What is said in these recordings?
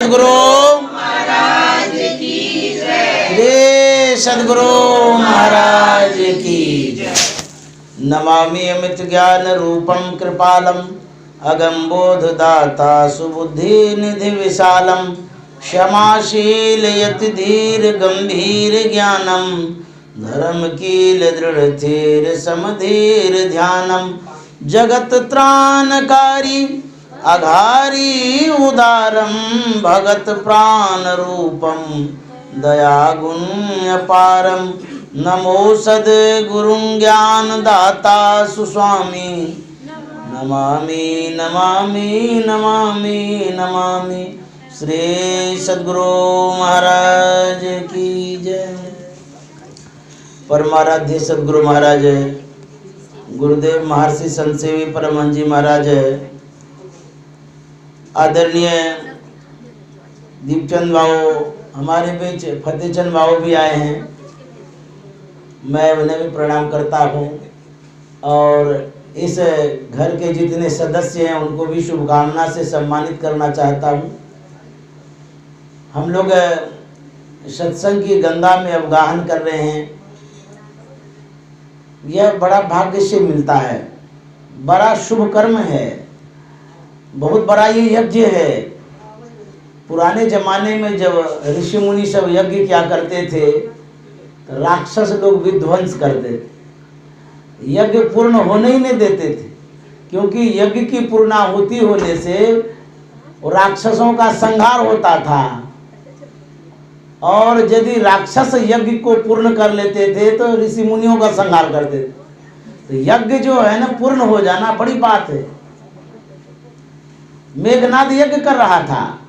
सद्गुरु महाराज की जय। श्री सद्गुरु महाराज की जय। नमामि अमित ज्ञान रूपम कृपालम अगम बोधदाता सुबुद्धि निधि विशालम क्षमाशील यति धीर गंभीर ज्ञानम धर्म कील दृढ़ थीर समधीर ध्यानम जगत त्राणकारी अघारी उदारम भगत प्राण रूपम दया गुण अपारम नमो सद्गुरुं ज्ञान दाता सुस्वामी नमामि नमामि नमामि नमामि। श्री सद्गुरु महाराज की जय। परमाराध्य सद्गुरु महाराज गुरुदेव महर्षि संतसेवी परमहंस जी महाराज आदरणीय दीपचंद बाबू हमारे बीच फतेहचंद बाबू भी आए हैं। मैं उन्हें भी प्रणाम करता हूँ और इस घर के जितने सदस्य हैं उनको भी शुभकामना से सम्मानित करना चाहता हूँ। हम लोग सत्संग की गंगा में अवगाहन कर रहे हैं। यह बड़ा भाग्य से मिलता है, बड़ा शुभ कर्म है, बहुत बड़ा ये यज्ञ है। पुराने जमाने में जब ऋषि मुनि सब यज्ञ क्या करते थे तो राक्षस लोग विध्वंस करते थे, यज्ञ पूर्ण होने ही नहीं देते थे, क्योंकि यज्ञ की पूर्णाहुति होने से राक्षसों का संहार होता था। और यदि राक्षस यज्ञ को पूर्ण कर लेते थे तो ऋषि मुनियों का संहार करते थे। तो यज्ञ जो है ना पूर्ण हो जाना बड़ी बात है। मेघनाद यज्ञ कर रहा था,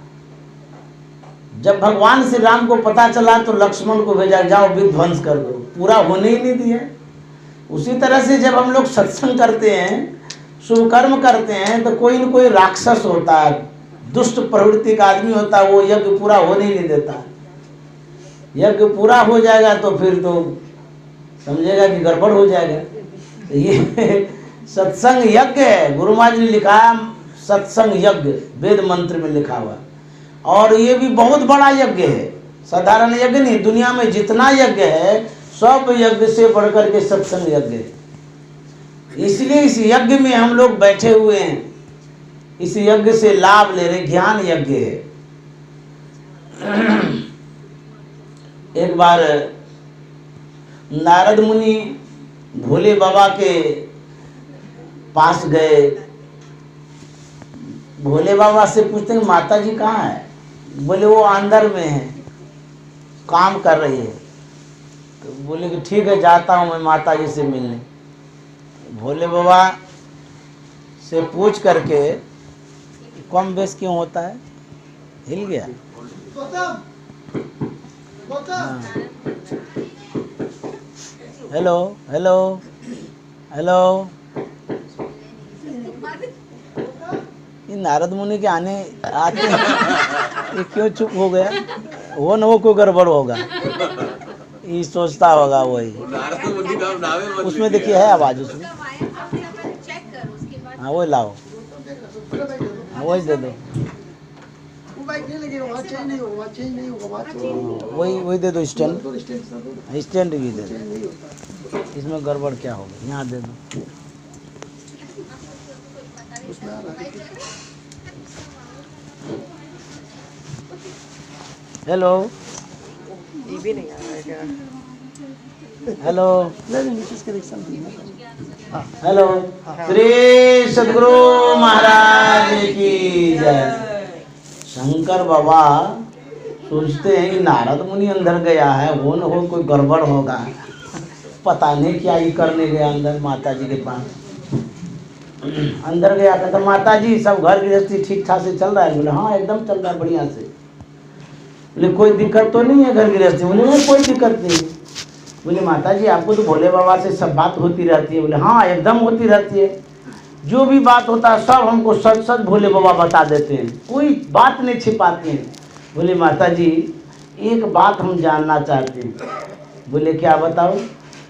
जब भगवान श्री राम को पता चला तो लक्ष्मण को भेजा, जाओ विध्वंस कर दो, पूरा होने ही नहीं दिया। उसी तरह से जब हम लोग सत्संग करते हैं, शुभ कर्म करते हैं, तो कोई न कोई राक्षस होता है, दुष्ट प्रवृत्ति का आदमी होता है, वो यज्ञ पूरा होने ही नहीं देता। यज्ञ पूरा हो जाएगा तो फिर तो समझेगा कि गड़बड़ हो जाएगा। ये सत्संग यज्ञ है, गुरु महाराज ने लिखा सत्संग यज्ञ, वेद मंत्र में लिखा हुआ। और ये भी बहुत बड़ा यज्ञ है, साधारण यज्ञ नहीं। दुनिया में जितना यज्ञ है सब यज्ञ से बढ़कर के सत्संग यज्ञ है। इसलिए इस यज्ञ में हम लोग बैठे हुए हैं, इस यज्ञ से लाभ ले रहे, ज्ञान यज्ञ है। एक बार नारद मुनि भोले बाबा के पास गए। भोले बाबा से पूछते हैं माता जी कहाँ है? बोले वो अंदर में है, काम कर रही है। तो बोले कि ठीक है, जाता हूँ मैं माता जी से मिलने। भोले बाबा से पूछ करके कम बेस क्यों होता है, हिल गया। हाँ। Hello hello hello. ये नारद मुनि के आने आते हैं, ये क्यों चुप हो गया? वो न वो कोई गड़बड़ होगा, ये सोचता होगा वही। उसमें देखिए है आवाज उसमें। हाँ वही लाओ, हाँ वही दे दो, वही दे दो। स्टैंड भी दे दो। इसमें गड़बड़ क्या होगा, यहाँ दे दो। हेलो, ये भी नहीं आ रहा है क्या? Hello hello. श्री सद्गुरु महाराज की जय। शंकर बाबा सोचते हैं कि नारद मुनि अंदर गया है, वो न हो कोई गड़बड़ होगा, पता नहीं क्या ही करने गया अंदर माता जी के पास। अंदर गया था तो माता जी सब घर गृहस्थी ठीक ठाक से चल रहा है? बोले हाँ एकदम चल रहा है बढ़िया से। बोले कोई दिक्कत तो नहीं है घर गृहस्थी? बोले नहीं कोई दिक्कत नहीं। बोले माता जी आपको तो भोले बाबा से सब बात होती रहती है? बोले हाँ एकदम होती रहती है, जो भी बात होता है सब हमको सच सच भोले बाबा बता देते हैं, कोई बात नहीं छिपाते हैं। बोले माता जी एक बात हम जानना चाहते हैं। बोले क्या बताओ?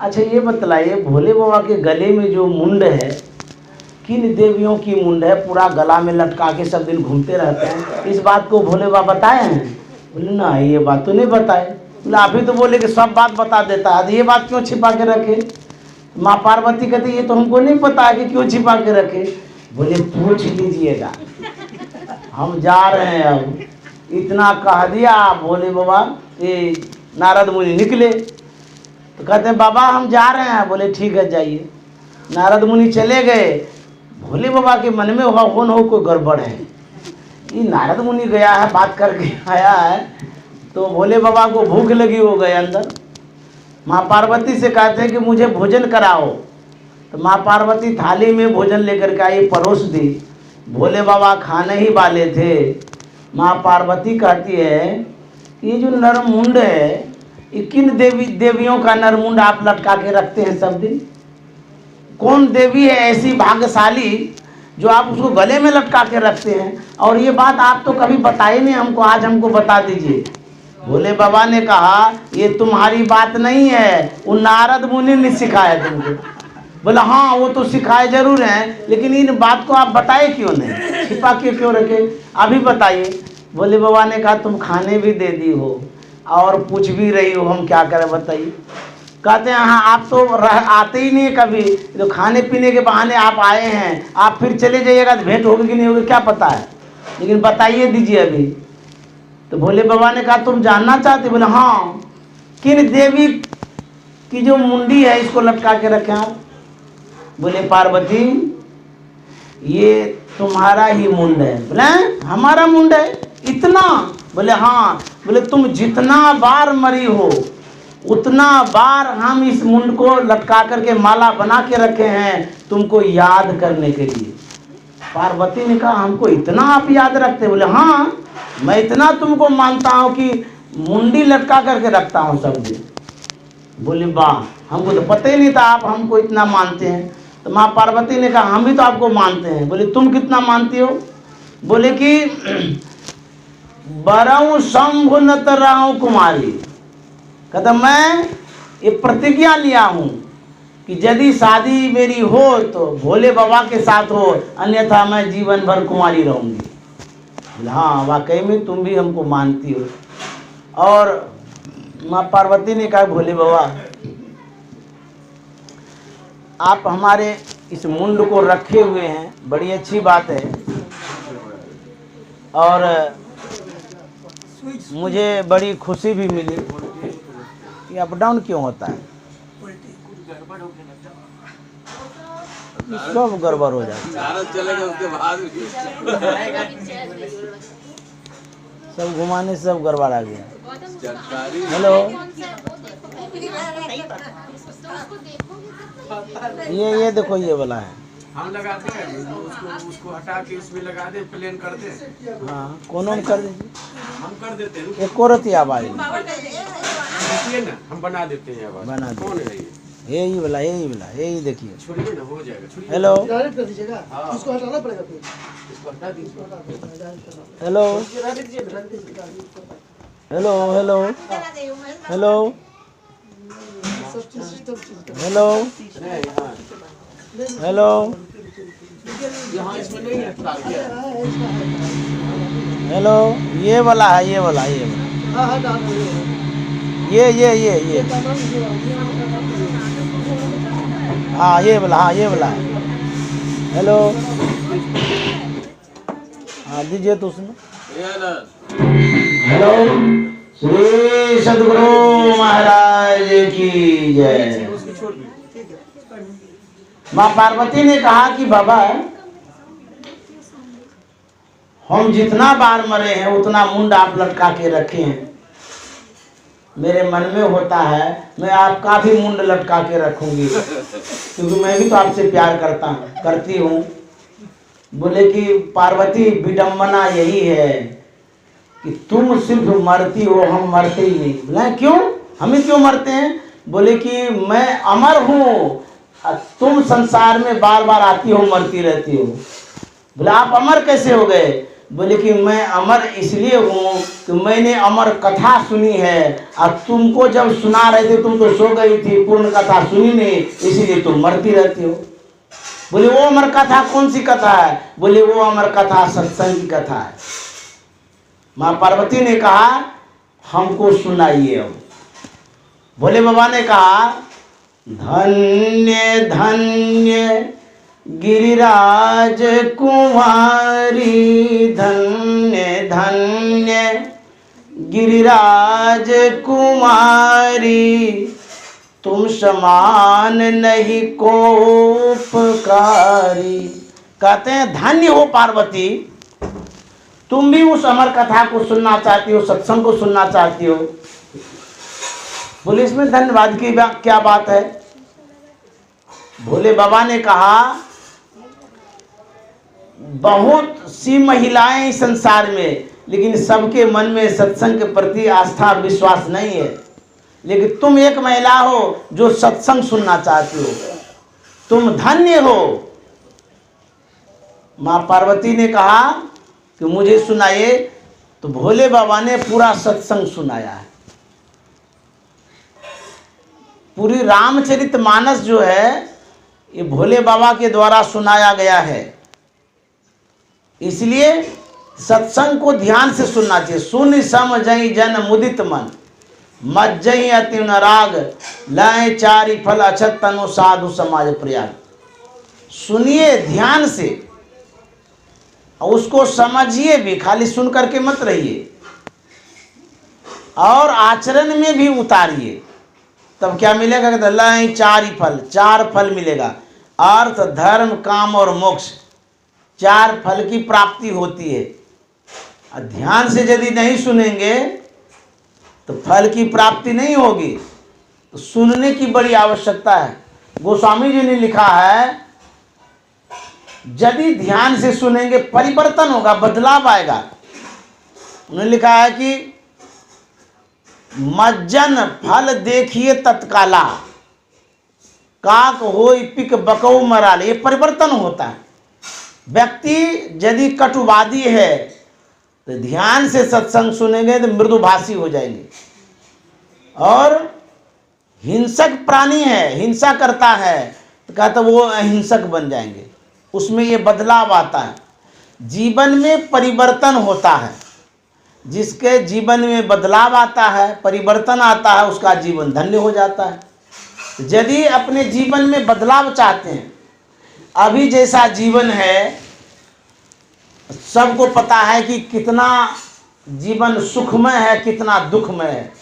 अच्छा ये बतलाइए भोले बाबा के गले में जो मुंड है किन देवियों की मुंड है, पूरा गला में लटका के सब दिन घूमते रहते हैं, इस बात को भोले बाबा बताए हैं? बोले ना, ये बात तो नहीं बताए। बोले आप ही तो बोले कि सब बात बता देता है, ये बात क्यों छिपा के रखे? माँ पार्वती कहती ये तो हमको नहीं पता है कि क्यों छिपा के रखे। बोले पूछ लीजिएगा, हम जा रहे हैं। अब इतना कह दिया भोले बाबा, ये नारद मुनि निकले तो कहते हैं बाबा हम जा रहे हैं। बोले ठीक है जाइए। नारद मुनि चले गए। भोले बाबा के मन में हुआ कौन हो कोई गड़बड़ है, ये नारद मुनि गया है बात करके आया है, तो भोले बाबा को भूख लगी हो गए अंदर। माँ पार्वती से कहते हैं कि मुझे भोजन कराओ, तो माँ पार्वती थाली में भोजन लेकर के आई, परोस दी। भोले बाबा खाने ही वाले थे। माँ पार्वती कहती है ये जो नरमुंड है, ये किन देवियों का नरमुंड आप लटका के रखते हैं सब दिन? कौन देवी है ऐसी भाग्यशाली जो आप उसको गले में लटका के रखते हैं? और ये बात आप तो कभी बताई नहीं हमको, आज हमको बता दीजिए। भोले बाबा ने कहा ये तुम्हारी बात नहीं है, वो नारद मुनि ने सिखाया तुमको। बोला हाँ वो तो सिखाए जरूर हैं, लेकिन इन बात को आप बताए क्यों नहीं, छिपा के क्यों रखे, अभी बताइए। भोले बाबा ने कहा तुम खाने भी दे दी हो और पूछ भी रही हो, हम क्या करें बताइए। कहते हैं हाँ आप तो आते ही नहीं कभी, तो खाने पीने के बहाने आप आए हैं, आप फिर चले जाइएगा तो भेंट होगी कि नहीं होगी क्या पता है, लेकिन बताइए दीजिए अभी। तो भोले बाबा ने कहा तुम जानना चाहते? बोले हाँ, किन देवी की जो मुंडी है इसको लटका के रखे आप? बोले पार्वती ये तुम्हारा ही मुंड है। बोले हमारा मुंड है इतना? बोले हाँ। बोले तुम जितना बार मरी हो उतना बार हम इस मुंड को लटका करके माला बना के रखे हैं तुमको याद करने के लिए। पार्वती ने कहा हमको इतना आप याद रखते? बोले हाँ, मैं इतना तुमको मानता हूँ कि मुंडी लटका करके रखता हूँ सब दिन। बोले वाह, हमको तो पता ही नहीं था आप हमको इतना मानते हैं। तो माँ पार्वती ने कहा हम भी तो आपको मानते हैं। बोले तुम कितना मानती हो? बोले कि बरऊ शंभु नत राहु कुमारी। कहता मैं ये प्रतिज्ञा लिया हूँ कि यदि शादी मेरी हो तो भोले बाबा के साथ हो, अन्यथा मैं जीवन भर कुंवारी रहूँगी। बोले हाँ वाकई में तुम भी हमको मानती हो। और माँ पार्वती ने कहा भोले बाबा आप हमारे इस मुंड को रखे हुए हैं, बड़ी अच्छी बात है, और मुझे बड़ी खुशी भी मिली। ये अप डाउन क्यों होता है? सब गड़बड़ हो जाता है, सब घुमाने से सब गड़बड़ आ गया। हेलो, ये देखो ये वाला है, हम लगाते हैं उसको हटा के इसमें लगा दे, प्लेन कर दे। हाँ कोनो में कर दीजिए, हम कर देते हैं। एक और रती आवाज देखिए ना, हम बना देते हैं आवाज। बना दे। कौन है ये? यही वाला यही देखिए। छोड़िए ना, हो जाएगा। छोड़िए। हेलो डायरेक्ट कर दीजिएगा, इसको हटाना पड़ेगा फिर। इसको हटा दीजिए। हेलो हेलो हेलो हेलो सब चीज सिस्टम हेलो हेलो यहाँ इसमें नहीं है, हेलो, ये वाला है, ये वाला हाँ हाँ डाल दीजिए। ये हाँ ये वाला, हाँ ये वाला है। हेलो हाँ दीजिए तो उसमें। हेलो, श्री सद्गुरु महाराज की जय। माँ पार्वती ने कहा कि बाबा हम जितना बार मरे हैं उतना मुंड आप लटका के रखे हैं। मेरे मन में होता है मैं आपका भी मुंड लटका के रखूंगी, क्योंकि मैं भी तो आपसे प्यार करती हूँ। बोले कि पार्वती विडम्बना यही है कि तुम सिर्फ मरती हो, हम मरते ही नहीं। बोले क्यों, हम ही क्यों मरते हैं? बोले कि मैं अमर हूँ, तुम संसार में बार बार आती हो मरती रहती हो। बोले आप अमर कैसे हो गए? बोले कि मैं अमर इसलिए हूँ कि मैंने अमर कथा सुनी है, और तुमको जब सुना रहे थे तुम तो सो गई थी, पूर्ण कथा सुनी नहीं, इसीलिए तुम मरती रहती हो। बोले वो अमर कथा कौन सी कथा है? बोले वो अमर कथा सत्संग की कथा है। माँ पार्वती ने कहा हमको सुनाइए। अब भोले बाबा ने कहा धन्य धन्य गिरिराज कुमारी, धन्य धन्य गिरिराज कुमारी, तुम समान नहीं कोपकारी। कहते हैं धन्य हो पार्वती, तुम भी उस अमर कथा को सुनना चाहती हो, सत्संग को सुनना चाहती हो। बोले इसमें धन्यवाद की क्या बात है? भोले बाबा ने कहा बहुत सी महिलाएं इस संसार में, लेकिन सबके मन में सत्संग के प्रति आस्था विश्वास नहीं है। लेकिन तुम एक महिला हो जो सत्संग सुनना चाहती हो, तुम धन्य हो। माँ पार्वती ने कहा कि मुझे सुनाइए। तो भोले बाबा ने पूरा सत्संग सुनाया है। पूरी रामचरितमानस जो है ये भोले बाबा के द्वारा सुनाया गया है। इसलिए सत्संग को ध्यान से सुनना चाहिए। सुन समझई जन मुदित मन, मज्जई अति राग, लय चारि फल अछत तनु साधु समाज प्रयाग। सुनिए ध्यान से और उसको समझिए भी, खाली सुन करके मत रहिए, और आचरण में भी उतारिए। तब क्या मिलेगा? कहते लय चारि फल, 4 फल मिलेगा। अर्थ धर्म काम और मोक्ष, 4 फल की प्राप्ति होती है। ध्यान से यदि नहीं सुनेंगे तो फल की प्राप्ति नहीं होगी। तो सुनने की बड़ी आवश्यकता है। गोस्वामी जी ने लिखा है यदि ध्यान से सुनेंगे परिवर्तन होगा, बदलाव आएगा। उन्होंने लिखा है कि मज्जन फल देखिए तत्काला, काक होई पिक बकऊ मराल। ये परिवर्तन होता है। व्यक्ति यदि कटुवादी है तो ध्यान से सत्संग सुनेंगे तो मृदुभाषी हो जाएंगे, और हिंसक प्राणी है, हिंसा करता है तो कहता वो अहिंसक बन जाएंगे। उसमें ये बदलाव आता है। जीवन में परिवर्तन होता है। जिसके जीवन में बदलाव आता है, परिवर्तन आता है, उसका जीवन धन्य हो जाता है। यदि अपने जीवन में बदलाव चाहते हैं, अभी जैसा जीवन है सबको पता है कि कितना जीवन सुखमय है, कितना दुखमय है।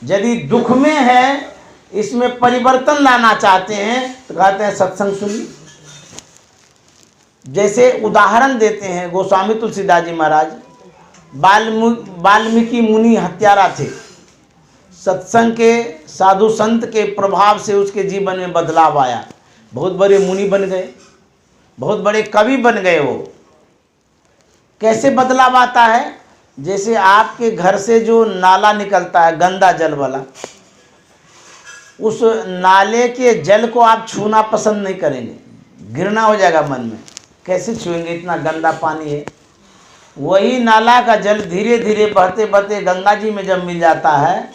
यदि दुख में है, इसमें परिवर्तन लाना चाहते हैं तो कहते हैं सत्संग सुनिए। जैसे उदाहरण देते हैं गोस्वामी तुलसीदास जी महाराज, वाल्मीकि मुनि हत्यारा थे। सत्संग के साधु संत के प्रभाव से उसके जीवन में बदलाव आया। बहुत बड़े मुनि बन गए, बहुत बड़े कवि बन गए। वो कैसे बदलाव आता है? जैसे आपके घर से जो नाला निकलता है गंदा जल वाला, उस नाले के जल को आप छूना पसंद नहीं करेंगे, घृणा हो जाएगा मन में। कैसे छुएंगे, इतना गंदा पानी है। वही नाला का जल धीरे धीरे बहते बहते गंगा जी में जब मिल जाता है,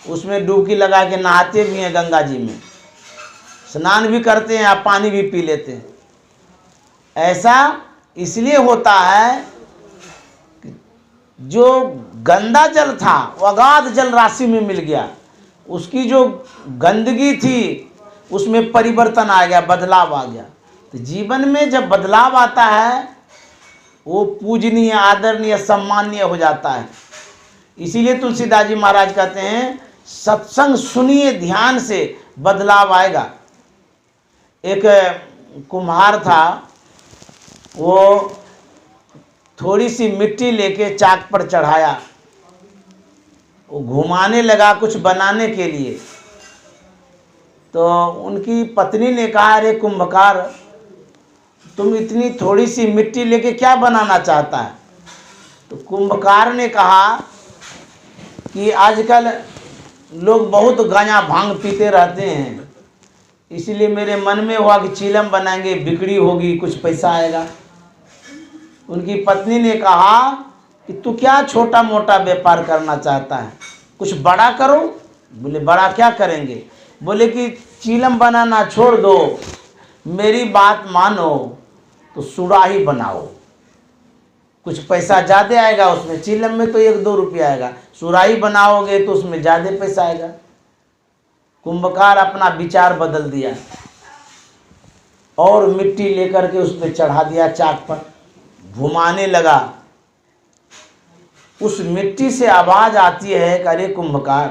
उसमें डुबकी लगा के नहाते भी हैं, गंगा जी में स्नान भी करते हैं, आप पानी भी पी लेते हैं। ऐसा इसलिए होता है जो गंदा जल था वो अगाध जल राशि में मिल गया, उसकी जो गंदगी थी उसमें परिवर्तन आ गया, बदलाव आ गया। तो जीवन में जब बदलाव आता है वो पूजनीय, आदरणीय, सम्माननीय हो जाता है। इसीलिए तुलसीदास जी महाराज कहते हैं सत्संग सुनिए ध्यान से, बदलाव आएगा। एक कुम्हार था, वो थोड़ी सी मिट्टी लेके चाक पर चढ़ाया, वो घुमाने लगा कुछ बनाने के लिए। तो उनकी पत्नी ने कहा अरे कुंभकार, तुम इतनी थोड़ी सी मिट्टी लेके क्या बनाना चाहता है? तो कुंभकार ने कहा कि आजकल लोग बहुत गांजा भांग पीते रहते हैं, इसलिए मेरे मन में हुआ कि चीलम बनाएंगे, बिक्री होगी, कुछ पैसा आएगा। उनकी पत्नी ने कहा कि तू क्या छोटा मोटा व्यापार करना चाहता है, कुछ बड़ा करो। बोले बड़ा क्या करेंगे? बोले कि चीलम बनाना छोड़ दो, मेरी बात मानो तो सुराही बनाओ, कुछ पैसा ज़्यादा आएगा उसमें। चीलम में तो 1-2 रुपया आएगा, सुराही बनाओगे तो उसमें ज़्यादा पैसा आएगा। कुंभकार अपना विचार बदल दिया और मिट्टी लेकर के उस पर चढ़ा दिया, चाक पर घुमाने लगा। उस मिट्टी से आवाज आती है कि अरे कुंभकार,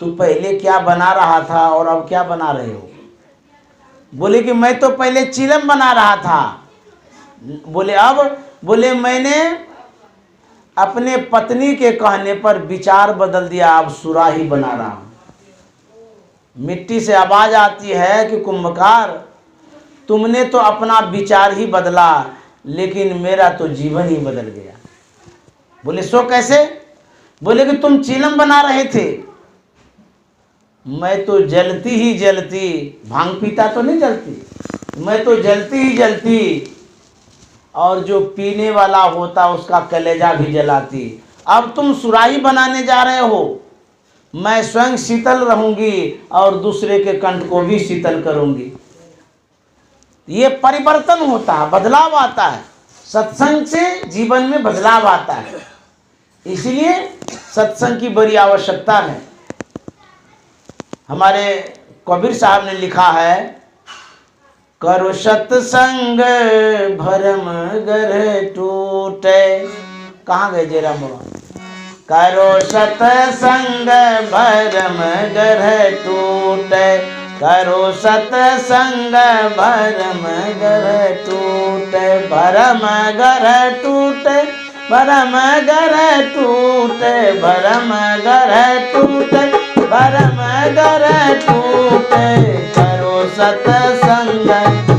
तू पहले क्या बना रहा था और अब क्या बना रहे हो? बोले कि मैं तो पहले चिलम बना रहा था। बोले अब? बोले मैंने अपने पत्नी के कहने पर विचार बदल दिया, अब सुराही बना रहा हूं। मिट्टी से आवाज आती है कि कुंभकार, तुमने तो अपना विचार ही बदला, लेकिन मेरा तो जीवन ही बदल गया। बोले सो कैसे? बोले कि तुम चिलम बना रहे थे, मैं तो जलती ही जलती, भांग पीता तो नहीं जलती, मैं तो जलती ही जलती और जो पीने वाला होता उसका कलेजा भी जलाती। अब तुम सुराही बनाने जा रहे हो, मैं स्वयं शीतल रहूंगी और दूसरे के कंठ को भी शीतल करूंगी। ये परिवर्तन होता है, बदलाव आता है। सत्संग से जीवन में बदलाव आता है, इसलिए सत्संग की बड़ी आवश्यकता है। हमारे कबीर साहब ने लिखा है, करो सत्संग भरम गर टूटे। कहाँ गए जयराम बाबा? करो सत्संग भरम गर टूटे, करो सत्संग भरम गर टूटे, भरम गर टूटे, भरम गर टूटे, भरम गर टूटे, भरम गर टूटे, करो सत्संग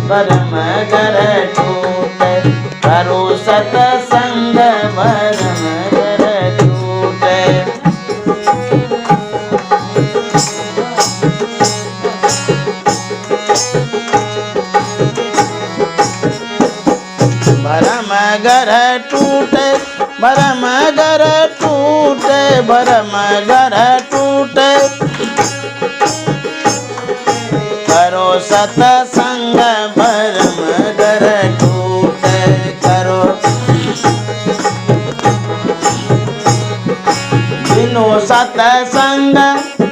भरम गर टूटे, करो सत्संग भरम गर टूटे। भरम गर टूटे, भरम गर टूटे, भरम गर टूटे, करो सत्संग भरम गर टूटे, करो बिनु सत्संग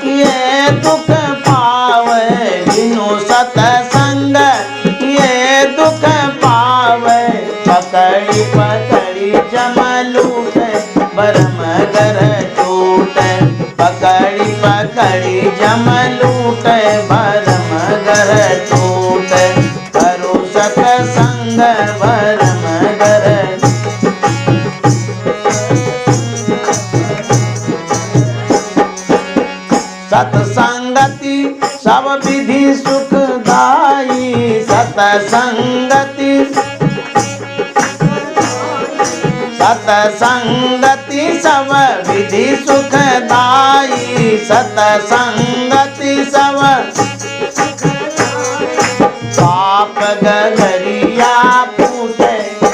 ये दुख पावे, बिनु सत्संग ये दुख पावे, पकड़ी पकड़ी जम लूटे, भरम गर टूटे, पकड़ी पकड़ी जम लूटे, भरम गर टूटे, करो सत्संग भरम गर। सत्संगति सब विधि सुखदाई, सत्संगति सत्संगति सब विधि सुखदाई, सत्संगति सब पाप गगरिया फूटे,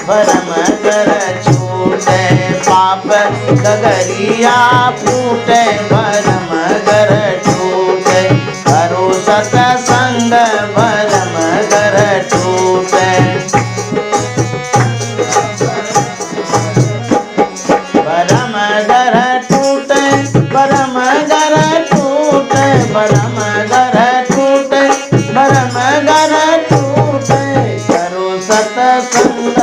भरम गर छूटे, पाप गगरिया फूटे, भरम गर छूटे, करो सत्संग भरम गर छूटे, भरम गर टूटे, भरम गर टूटे, भरम गर टूटे, भरम गर टूटे, करो सत्संग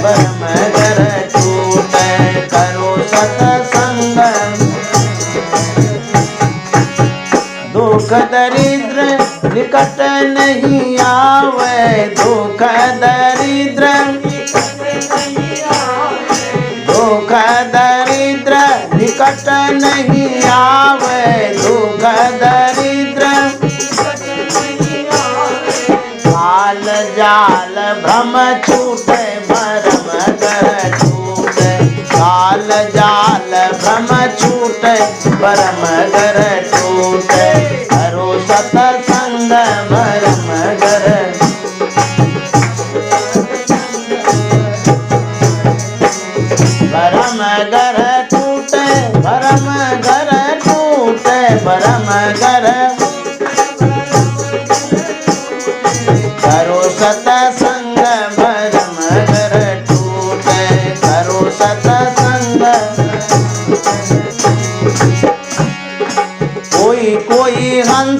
भरम गर टूटे, करो सत्संग। दुख दरिद्र निकट नहीं आवे, दुख दरिद्र, दुख दरिद्र निकट नहीं आवे, दुख दरिद्र काल जाल भ्रम छूटे, भरम गर छूटे, काल जाल भ्रम छूटे, भरम गर छूटे, करो सत्संग भरम गर। भरम गर टूटे, भरम गर टूटे, भरम गर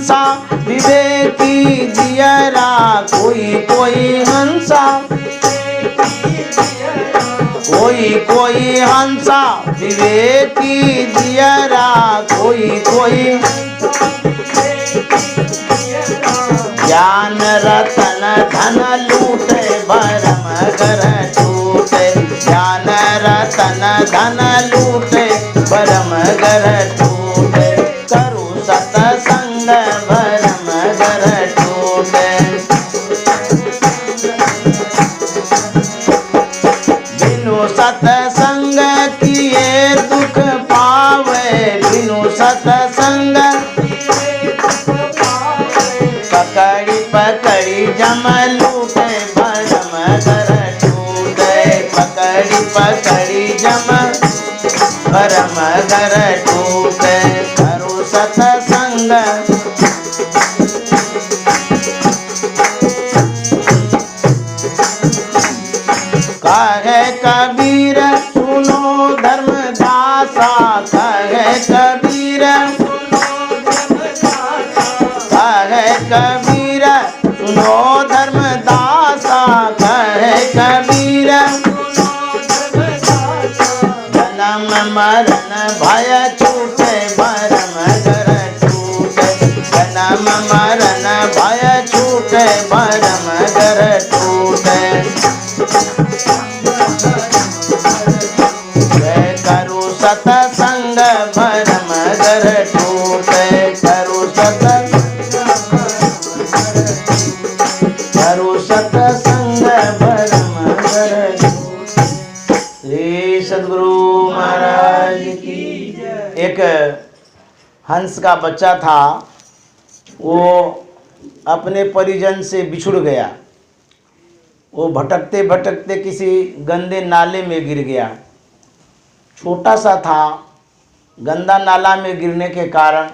हंसा विवेकी जियरा, कोई कोई हंसा, कोई कोई हंसा विवेकी जियरा, कोई कोई ज्ञान रतन धन लूटे भरम घर टूटे, ज्ञान रतन धन लूटे भरम घर टूटे, करु सतसंग भरम घर टूटे। बिनु सतसंग किए दुख पावे, बिनु सतसंग पकड़ी पकड़ी जम लूटे भरम घर टूटे, पकड़ी पकड़ी जम भरम घर टूटे, करो सतसंग। कहे कबीर सुनो धर्मदासा, कहे कबीर, कहे कबीर सुनो धर्मदासा, कहे कबीर जन्म मरण भय छूटे भरम घर टूटे, जन्म मरण भय छूटे भरम घर टूटे, करो सतसंग भरम घर टूटे, करो सतसंग, करो सतसंग भरम घर टूटे। श्री सद्गुरु महाराज की जय। एक हंस का बच्चा था, वो अपने परिजन से बिछुड़ गया। वो भटकते भटकते किसी गंदे नाले में गिर गया। छोटा सा था, गंदा नाला में गिरने के कारण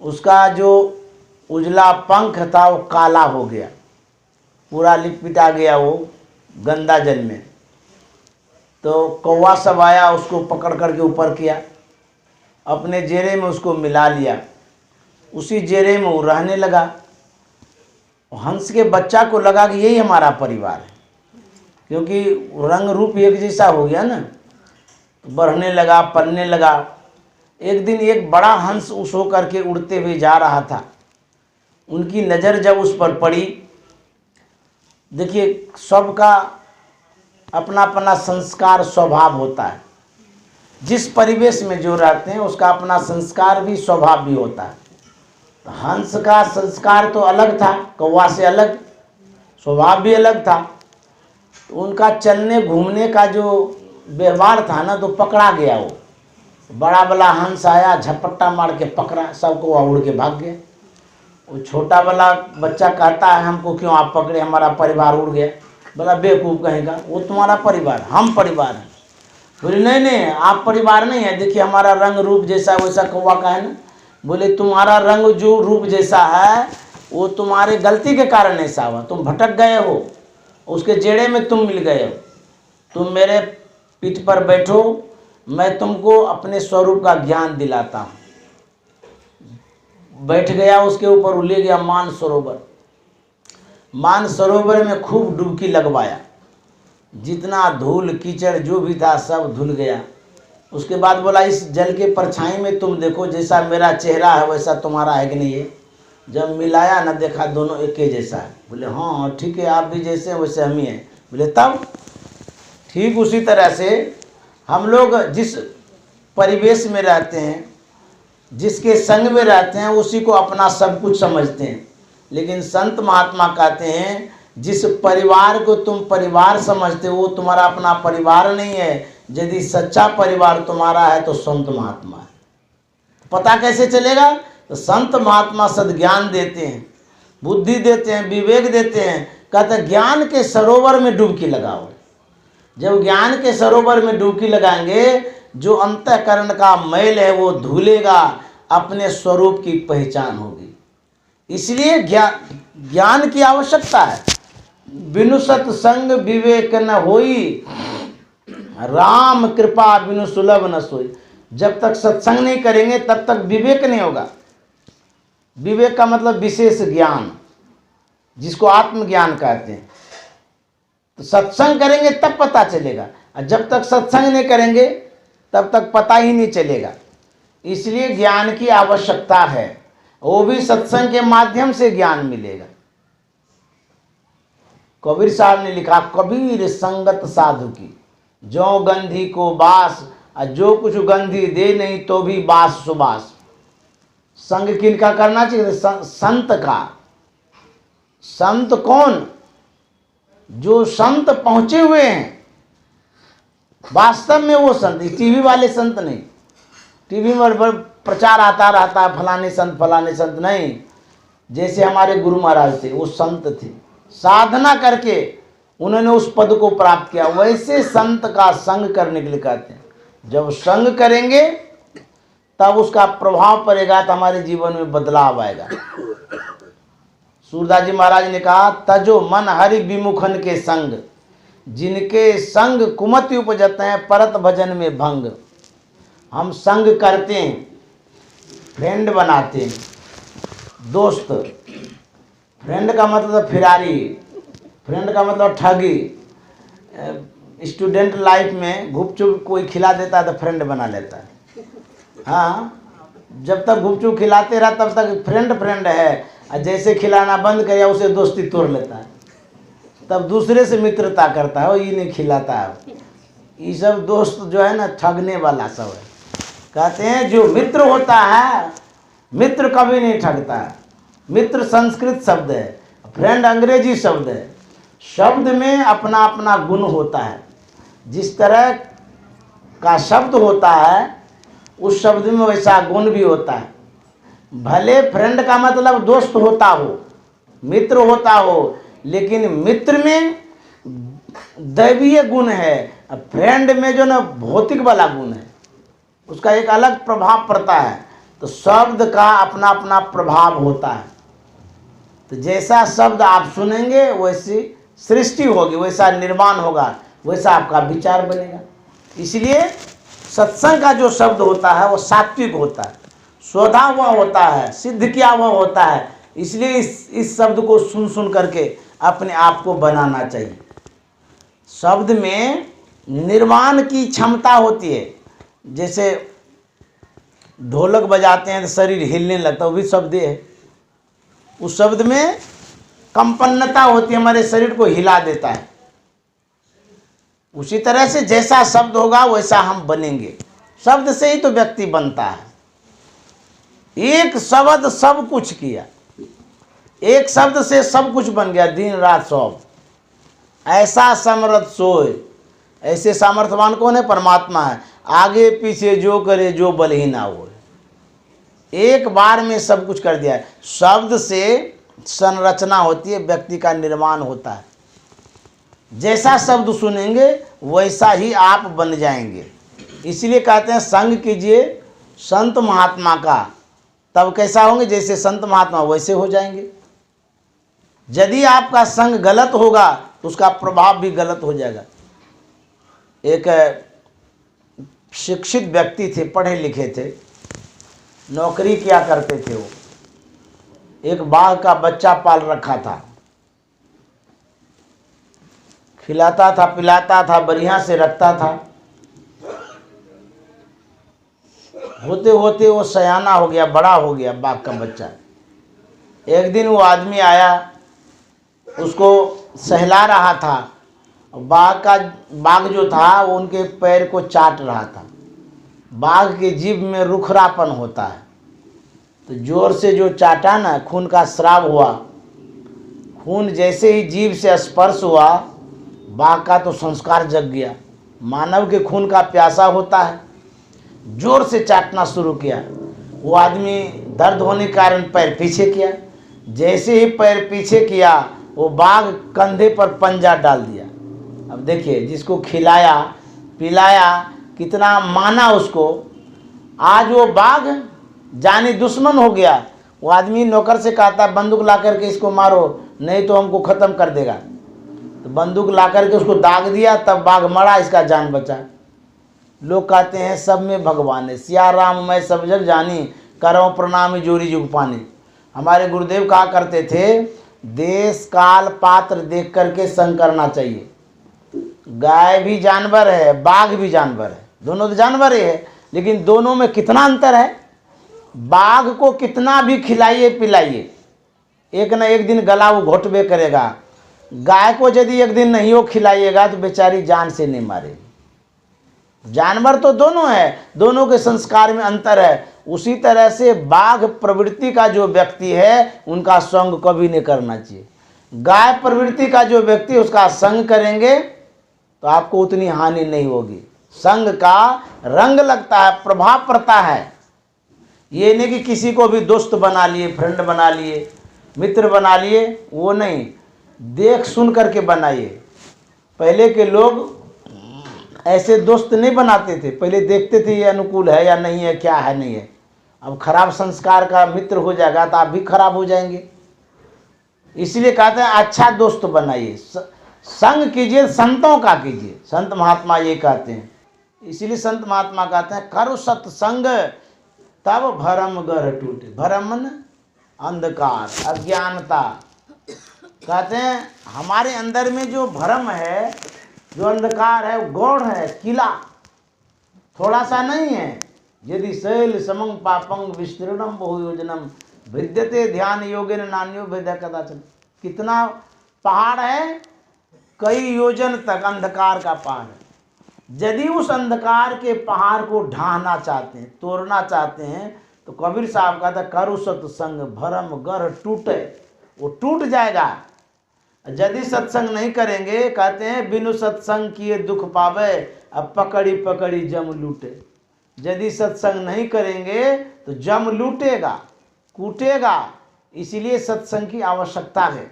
उसका जो उजला पंख था वो काला हो गया, पूरा लिपटा गया वो गंदा जल में। तो कौवा सब आया, उसको पकड़ करके ऊपर किया, अपने जेरे में उसको मिला लिया, उसी जेरे में वो रहने लगा। हंस के बच्चा को लगा कि यही हमारा परिवार है, क्योंकि रंग रूप एक जैसा हो गया ना, तो बढ़ने लगा, पलने लगा। एक दिन एक बड़ा हंस उस होकर के उड़ते हुए जा रहा था। उनकी नज़र जब उस पर पड़ी, देखिए सबका अपना अपना संस्कार स्वभाव होता है, जिस परिवेश में जो रहते हैं उसका अपना संस्कार भी स्वभाव भी होता है। तो हंस का संस्कार तो अलग था, कौवा से अलग, स्वभाव भी अलग था। तो उनका चलने घूमने का जो व्यवहार था ना, तो पकड़ा गया। वो बड़ा वाला हंस आया, झपट्टा मार के पकड़ा, सबको वह उड़ के भाग गया। वो छोटा वाला बच्चा कहता है हमको क्यों आप पकड़े, हमारा परिवार उड़ गया। बोला बेवकूफ़ कहेगा, वो तुम्हारा परिवार, हम परिवार हैं। बोले नहीं नहीं, आप परिवार नहीं है, देखिए हमारा रंग रूप जैसा वैसा कौवा का है ना। बोले तुम्हारा रंग जो रूप जैसा है वो तुम्हारे गलती के कारण ऐसा हुआ, तुम भटक गए हो, उसके जेड़े में तुम मिल गए हो। तुम मेरे पीठ पर बैठो, मैं तुमको अपने स्वरूप का ज्ञान दिलाता हूँ। बैठ गया उसके ऊपर, ले गया मान सरोवर। मान सरोवर में खूब डुबकी लगवाया, जितना धूल कीचड़ जो भी था सब धुल गया। उसके बाद बोला इस जल के परछाई में तुम देखो, जैसा मेरा चेहरा है वैसा तुम्हारा है कि नहीं है। जब मिलाया ना, देखा दोनों एक ही जैसा है। बोले हाँ ठीक है, आप भी जैसे हैं वैसे हम ही हैं। बोले तब ठीक उसी तरह से हम लोग जिस परिवेश में रहते हैं, जिसके संग में रहते हैं, उसी को अपना सब कुछ समझते हैं। लेकिन संत महात्मा कहते हैं जिस परिवार को तुम परिवार समझते हो वो तुम्हारा अपना परिवार नहीं है। यदि सच्चा परिवार तुम्हारा है तो संत महात्मा है। पता कैसे चलेगा? तो संत महात्मा सद्ज्ञान देते हैं, बुद्धि देते हैं, विवेक देते हैं। कहते हैं ज्ञान के सरोवर में डुबकी लगाओ। जब ज्ञान के सरोवर में डुबकी लगाएंगे, जो अंतःकरण का मैल है वो धुलेगा, अपने स्वरूप की पहचान होगी। इसलिए ज्ञान की आवश्यकता है। बिनु सत्संग विवेक न होई, राम कृपा बिनु सुलभ न सोई। जब तक सत्संग नहीं करेंगे तब तक विवेक नहीं होगा। विवेक का मतलब विशेष ज्ञान, जिसको आत्मज्ञान कहते हैं। तो सत्संग करेंगे तब पता चलेगा, और जब तक सत्संग नहीं करेंगे तब तक पता ही नहीं चलेगा। इसलिए ज्ञान की आवश्यकता है, वो भी सत्संग के माध्यम से ज्ञान मिलेगा। कबीर साहब ने लिखा, कबीर संगत साधु की, जो गंधी को बास, और जो कुछ गंधी दे नहीं तो भी बास सुबास। संग किनका करना चाहिए? संत का। संत कौन? जो संत पहुंचे हुए हैं वास्तव में, वो संत, टीवी वाले संत नहीं। टीवी में प्रचार आता रहता है फलाने संत नहीं। जैसे हमारे गुरु महाराज थे, वो संत थे, साधना करके उन्होंने उस पद को प्राप्त किया। वैसे संत का संग करने के लिए कहते हैं। जब संग करेंगे तब उसका प्रभाव पड़ेगा, तो हमारे जीवन में बदलाव आएगा। सूरदास जी महाराज ने कहा, तजो मन हरि विमुखन के संग, जिनके संग कुमति उपजत हैं, परत भजन में भंग। हम संग करते हैं, फ्रेंड बनाते हैं, दोस्त। फ्रेंड का मतलब फिरारी, फ्रेंड का मतलब ठगी। स्टूडेंट लाइफ में गुपचुप कोई खिला देता है तो फ्रेंड बना लेता है। हाँ, जब तक गुपचुप खिलाते रहा तब तक फ्रेंड है, और जैसे खिलाना बंद किया उसे दोस्ती तोड़ लेता है, तब दूसरे से मित्रता करता है, वो ये नहीं खिलाता है। ये सब दोस्त जो है ना, ठगने वाला सब है। कहते हैं जो मित्र होता है, मित्र कभी नहीं ठगता है। मित्र संस्कृत शब्द है, फ्रेंड अंग्रेजी शब्द है। शब्द में अपना अपना गुण होता है। जिस तरह का शब्द होता है उस शब्द में वैसा गुण भी होता है। भले फ्रेंड का मतलब दोस्त होता हो, मित्र होता हो, लेकिन मित्र में दैवीय गुण है, फ्रेंड में जो ना भौतिक वाला गुण है, उसका एक अलग प्रभाव पड़ता है। तो शब्द का अपना अपना प्रभाव होता है। तो जैसा शब्द आप सुनेंगे वैसी सृष्टि होगी, वैसा निर्माण होगा, वैसा आपका विचार बनेगा। इसलिए सत्संग का जो शब्द होता है वो सात्विक होता है, शोधा हुआ होता है, सिद्ध किया हुआ होता है। इसलिए इस शब्द को सुन करके अपने आप को बनाना चाहिए। शब्द में निर्माण की क्षमता होती है। जैसे ढोलक बजाते हैं तो शरीर हिलने लगता है, वो भी शब्द है। उस शब्द में कंपन्नता होती है, हमारे शरीर को हिला देता है। उसी तरह से जैसा शब्द होगा वैसा हम बनेंगे। शब्द से ही तो व्यक्ति बनता है। एक शब्द सब कुछ किया, एक शब्द से सब कुछ बन गया, दिन रात सब। ऐसा समर्थ सोए, ऐसे सामर्थ्यवान कौन है? परमात्मा है। आगे पीछे जो करे जो बल ही ना हो, एक बार में सब कुछ कर दिया है। शब्द से संरचना होती है, व्यक्ति का निर्माण होता है। जैसा शब्द सुनेंगे वैसा ही आप बन जाएंगे। इसलिए कहते हैं संग कीजिए संत महात्मा का, तब कैसा होंगे? जैसे संत महात्मा वैसे हो जाएंगे। यदि आपका संग गलत होगा तो उसका प्रभाव भी गलत हो जाएगा। एक शिक्षित व्यक्ति थे, पढ़े लिखे थे, नौकरी किया करते थे। वो एक बाघ का बच्चा पाल रखा था, खिलाता था, पिलाता था, बढ़िया से रखता था। होते होते वो सयाना हो गया, बड़ा हो गया बाघ का बच्चा। एक दिन वो आदमी आया, उसको सहला रहा था। बाघ जो था वो उनके पैर को चाट रहा था। बाघ के जीभ में रुखरापन होता है, तो जोर से जो चाटा ना, खून का स्राव हुआ। खून जैसे ही जीभ से स्पर्श हुआ, बाघ का तो संस्कार जग गया। मानव के खून का प्यासा होता है। जोर से चाटना शुरू किया। वो आदमी दर्द होने के कारण पैर पीछे किया। जैसे ही पैर पीछे किया, वो बाघ कंधे पर पंजा डाल दिया। अब देखिए, जिसको खिलाया पिलाया, कितना माना उसको, आज वो बाघ जानी दुश्मन हो गया। वो आदमी नौकर से कहता, बंदूक ला करके इसको मारो, नहीं तो हमको ख़त्म कर देगा। तो बंदूक ला करके उसको दाग दिया, तब बाघ मरा, इसका जान बचा। लोग कहते हैं सब में भगवान है। सिया राम मैं सब जग जानी, करो प्रणामी जोरी जुग पानी। हमारे गुरुदेव कहा करते थे, देश काल पात्र देख करके संग करना चाहिए। गाय भी जानवर है, बाघ भी जानवर है, दोनों तो जानवर ही है, लेकिन दोनों में कितना अंतर है। बाघ को कितना भी खिलाइए पिलाइए, एक न एक दिन गला वो घोटबे करेगा। गाय को यदि एक दिन नहीं हो खिलाइएगा तो बेचारी जान से नहीं मारेगी। जानवर तो दोनों है, दोनों के संस्कार में अंतर है। उसी तरह से बाघ प्रवृत्ति का जो व्यक्ति है उनका संग कभी नहीं करना चाहिए। गाय प्रवृत्ति का जो व्यक्ति उसका संग करेंगे तो आपको उतनी हानि नहीं होगी। संग का रंग लगता है, प्रभाव पड़ता है। ये नहीं कि किसी को भी दोस्त बना लिए, फ्रेंड बना लिए, मित्र बना लिए, वो नहीं, देख सुन करके बनाइए। पहले के लोग ऐसे दोस्त नहीं बनाते थे, पहले देखते थे ये अनुकूल है या नहीं है, क्या है नहीं है। अब खराब संस्कार का मित्र हो जाएगा तो आप भी खराब हो जाएंगे। इसलिए कहते हैं अच्छा दोस्त बनाइए, संग कीजिए, संतों का कीजिए। संत महात्मा ये कहते हैं। इसीलिए संत महात्मा कहते हैं, करो सत्संग तब भरम गर टूटे। भरम मन अंधकार, अज्ञानता। कहते हैं हमारे अंदर में जो भरम है, जो अंधकार है, वो गौड़ है, किला, थोड़ा सा नहीं है। यदि शैल समंग पापंग विस्तीर्णम बहुयोजनम विद्यते ध्यान योगेन नान्यो भेद कदाचन। कितना पहाड़ है, कई योजन तक अंधकार का पहाड़ है। यदि उस अंधकार के पहाड़ को ढाहना चाहते हैं, तोड़ना चाहते हैं, तो कबीर साहब कहता है, करो सत्संग भरम गर टूटे। वो टूट जाएगा। यदि सत्संग नहीं करेंगे, कहते हैं बिनु सत्संग किए दुख पावे, अब पकड़ी पकड़ी जम लूटे। यदि सत्संग नहीं करेंगे तो जम लूटेगा, कूटेगा। इसीलिए सत्संग की आवश्यकता है।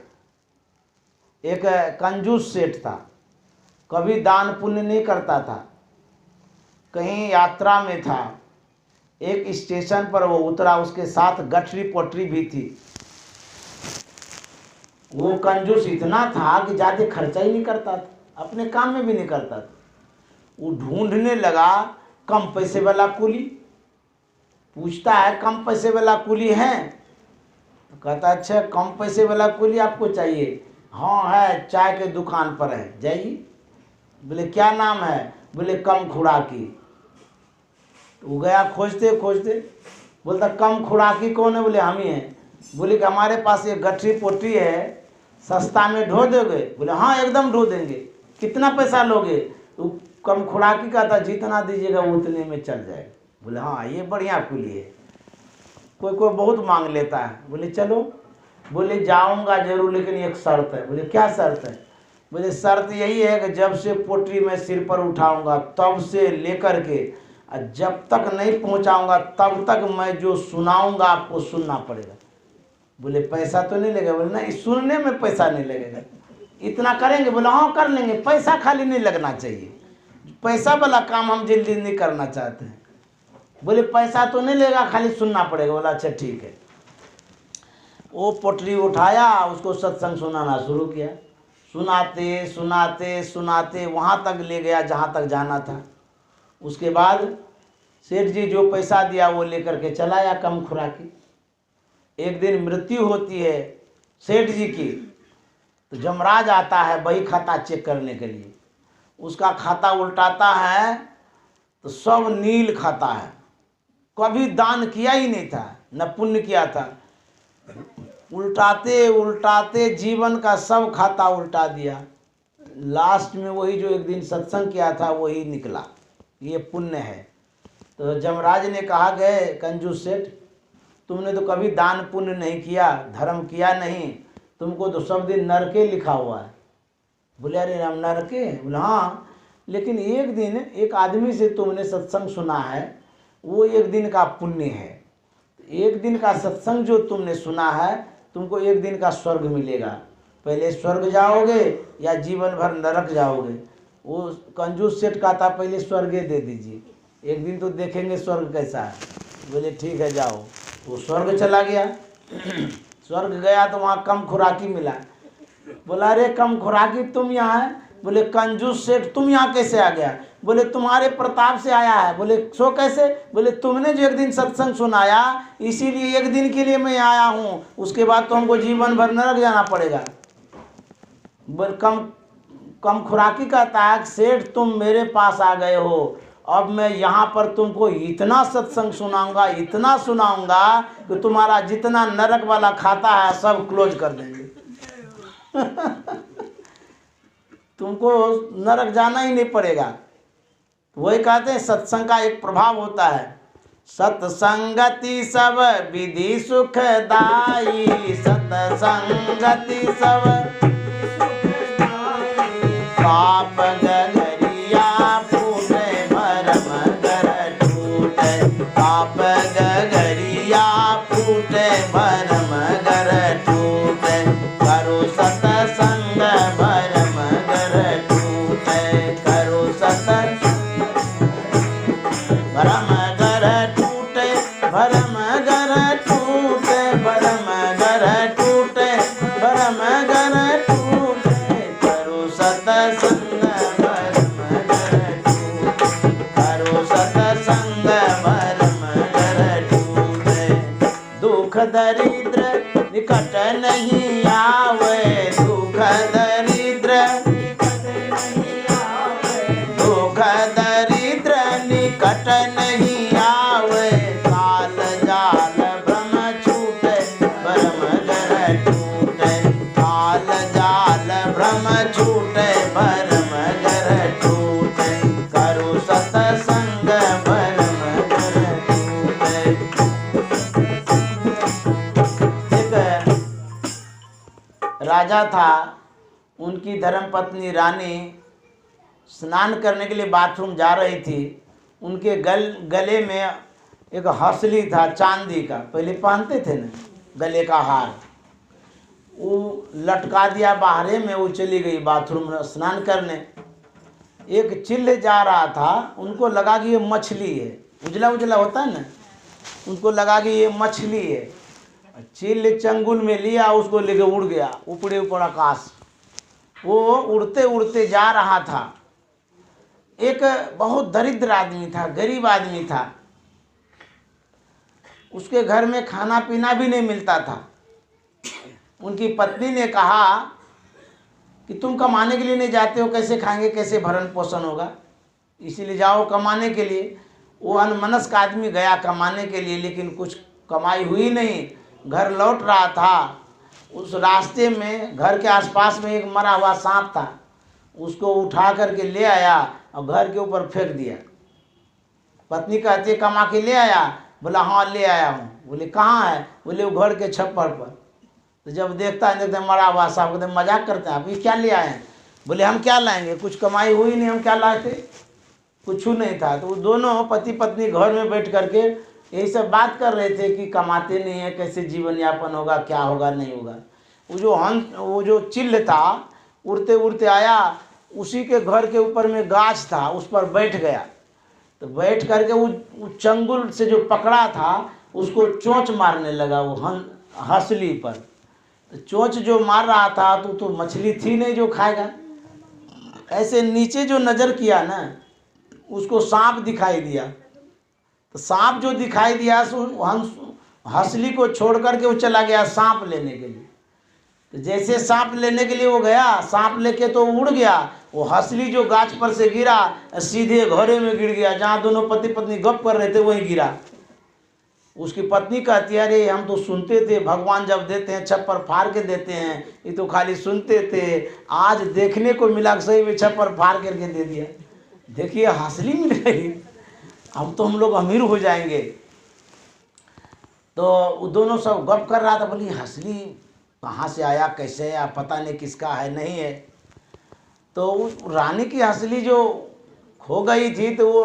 एक कंजूस सेठ था, कभी दान पुण्य नहीं करता था। कहीं यात्रा में था, एक स्टेशन पर वो उतरा, उसके साथ गठरी पोटरी भी थी। वो कंजूस इतना था कि ज़्यादा खर्चा ही नहीं करता था, अपने काम में भी नहीं करता था। वो ढूंढने लगा कम पैसे वाला कुली। पूछता है कम पैसे वाला कुली है? तो कहता अच्छा कम पैसे वाला कुली आपको चाहिए? हाँ है, चाय के दुकान पर है, जाइए। बोले क्या नाम है? बोले कम खुराकी। तो वो गया खोजते खोजते, बोलता कम खुराकी कौन है? बोले हम ही हैं। बोले कि हमारे पास ये गठरी पोटरी है, सस्ता में ढो दोगे? बोले हाँ एकदम ढो देंगे। कितना पैसा लोगे? तो कम खुराकी का था, जितना दीजिएगा उतने में चल जाएगा। बोले हाँ ये बढ़िया कुली है। कोई कोई बहुत मांग लेता है। बोले चलो। बोले जाऊंगा जरूर, लेकिन एक शर्त है। बोले क्या शर्त है? बोले शर्त यही है कि जब से पोटरी में सिर पर उठाऊंगा तब से लेकर के जब तक नहीं पहुंचाऊंगा तब तक मैं जो सुनाऊंगा आपको सुनना पड़ेगा। बोले पैसा तो नहीं लगेगा? बोले नहीं, सुनने में पैसा नहीं लगेगा। इतना करेंगे? बोले हाँ कर लेंगे, पैसा खाली नहीं लगना चाहिए। पैसा वाला काम हम जल्दी नहीं करना चाहते हैं। बोले पैसा तो नहीं लेगा, खाली सुनना पड़ेगा। बोला अच्छा ठीक है। वो पोटली उठाया, उसको सत्संग सुनाना शुरू किया। सुनाते सुनाते सुनाते वहाँ तक ले गया जहाँ तक जाना था। उसके बाद सेठ जी जो पैसा दिया वो लेकर के चलाया कम खुराकी। एक दिन मृत्यु होती है सेठ जी की, तो जमराज आता है बही खाता चेक करने के लिए। उसका खाता उल्टाता है तो सब नील खाता है। कभी दान किया ही नहीं था, न पुण्य किया था। उल्टाते उल्टाते जीवन का सब खाता उल्टा दिया। लास्ट में वही जो एक दिन सत्संग किया था वही निकला, ये पुण्य है। तो जमराज ने कहा गए कंजूस सेठ, तुमने तो कभी दान पुण्य नहीं किया, धर्म किया नहीं, तुमको तो सब दिन नरके लिखा हुआ है। बोले अरे राम नरके? बोले हाँ, लेकिन एक दिन एक आदमी से तुमने सत्संग सुना है, वो एक दिन का पुण्य है। एक दिन का सत्संग जो तुमने सुना है, तुमको एक दिन का स्वर्ग मिलेगा। पहले स्वर्ग जाओगे या जीवन भर नरक जाओगे? वो कंजूस सेठ का था पहले स्वर्ग दे दीजिए, एक दिन तो देखेंगे स्वर्ग कैसा है। बोले ठीक है जाओ। वो स्वर्ग चला गया। स्वर्ग गया तो वहाँ कम खुराकी मिला। बोला अरे कम खुराकी तुम यहाँ है? बोले कंजूस सेठ तुम यहाँ कैसे आ गया? बोले तुम्हारे प्रताप से आया है। बोले सो कैसे? बोले तुमने जो एक दिन सत्संग सुनाया इसीलिए एक दिन के लिए मैं आया हूँ, उसके बाद तो हमको जीवन भर नरक जाना पड़ेगा। बोले कम खुराकी कहता है सेठ तुम मेरे पास आ गए हो, अब मैं यहाँ पर तुमको इतना सत्संग सुनाऊंगा, इतना सुनाऊंगा कि तुम्हारा जितना नरक वाला खाता है सब क्लोज कर देंगे। तुमको नरक जाना ही नहीं पड़ेगा। वही कहते हैं सत्संग का एक प्रभाव होता है, सत्संगति सब विधि सुखदाई, सत्संगति सब पाप गगरिया फूटे भरम गर टूटे, पाप गगरिया फूटे भरम गर टूटे, करो सत्संग भरम गर टूटे, करो सत्संग भरम गर टूटे, भरम गर टूटे, भरम गर टूटे, भरम गर टूटे, करो सत्संग भरम गर टूटे, करो सत्संग भरम गर टूटे, दुख दरिद्र निकट नहीं आवे, दुख दरिद्र दुख दरिद्र निकट नहीं आवे, काल जाल भ्रम छूटे भरम गर टूटे, काल जाल भ्रम छूटे भरम गर टूटे, करो सत्संग भरम गर टूटे। एक राजा था, उनकी धर्मपत्नी रानी स्नान करने के लिए बाथरूम जा रही थी। उनके गले में एक हंसली था चांदी का, पहले पहनते थे ना गले का हार, वो लटका दिया बाहरे में। वो चली गई बाथरूम में स्नान करने। एक चिल्ल जा रहा था, उनको लगा कि ये मछली है, उजला उजला होता है ना, उनको लगा कि ये मछली है। चिल्ल चंगुल में लिया, उसको लेके उड़ गया ऊपरे ऊपर आकाश। वो उड़ते उड़ते जा रहा था। एक बहुत दरिद्र आदमी था, गरीब आदमी था, उसके घर में खाना पीना भी नहीं मिलता था। उनकी पत्नी ने कहा कि तुम कमाने के लिए नहीं जाते हो, कैसे खाएंगे, कैसे भरण पोषण होगा, इसीलिए जाओ कमाने के लिए। वो अनमनस्क आदमी गया कमाने के लिए, लेकिन कुछ कमाई हुई नहीं। घर लौट रहा था, उस रास्ते में घर के आसपास में एक मरा हुआ सांप था, उसको उठा करके ले आया और घर के ऊपर फेंक दिया। पत्नी कहती है कमा के ले आया? बोला हाँ ले आया हूँ। बोले कहाँ है? बोले वो घर के छप्पर पर। तो जब देखता है मरा हुआ सांप, कहते मजाक करते हैं आप, ये क्या ले आए हैं? बोले हम क्या लाएंगे, कुछ कमाई हुई नहीं, हम क्या लाते, कुछ नहीं था। तो वो दोनों पति पत्नी घर में बैठ करके यही सब बात कर रहे थे कि कमाते नहीं है, कैसे जीवन यापन होगा, क्या होगा नहीं होगा। वो जो चिल्ल था उड़ते उड़ते आया, उसी के घर के ऊपर में गाछ था, उस पर बैठ गया। तो बैठ करके वो चंगुल से जो पकड़ा था उसको चोंच मारने लगा वो हंसली पर। तो चोंच जो मार रहा था तो मछली थी नहीं जो खाएगा। ऐसे नीचे जो नज़र किया ना, उसको सांप दिखाई दिया। तो सांप जो दिखाई दिया सो हंसली को छोड़ करके वो चला गया सांप लेने के लिए। तो जैसे सांप लेने के लिए वो गया, सांप लेके तो उड़ गया, वो हंसली जो गाछ पर से गिरा सीधे घरे में गिर गया, जहाँ दोनों पति पत्नी गप कर रहे थे वहीं गिरा। उसकी पत्नी कहती है अरे हम तो सुनते थे भगवान जब देते हैं छप्पर फाड़ के देते हैं, ये तो खाली सुनते थे, आज देखने को मिला सही में छप्पर फाड़ करके दे दिया। देखिए हंसली मिल गई, अब तो हम लोग अमीर हो जाएंगे। तो वो दोनों सब गप कर रहा था, बोली हंसली कहाँ से आया, कैसे आया, पता नहीं किसका है नहीं है। तो रानी की हंसली जो खो गई थी, तो वो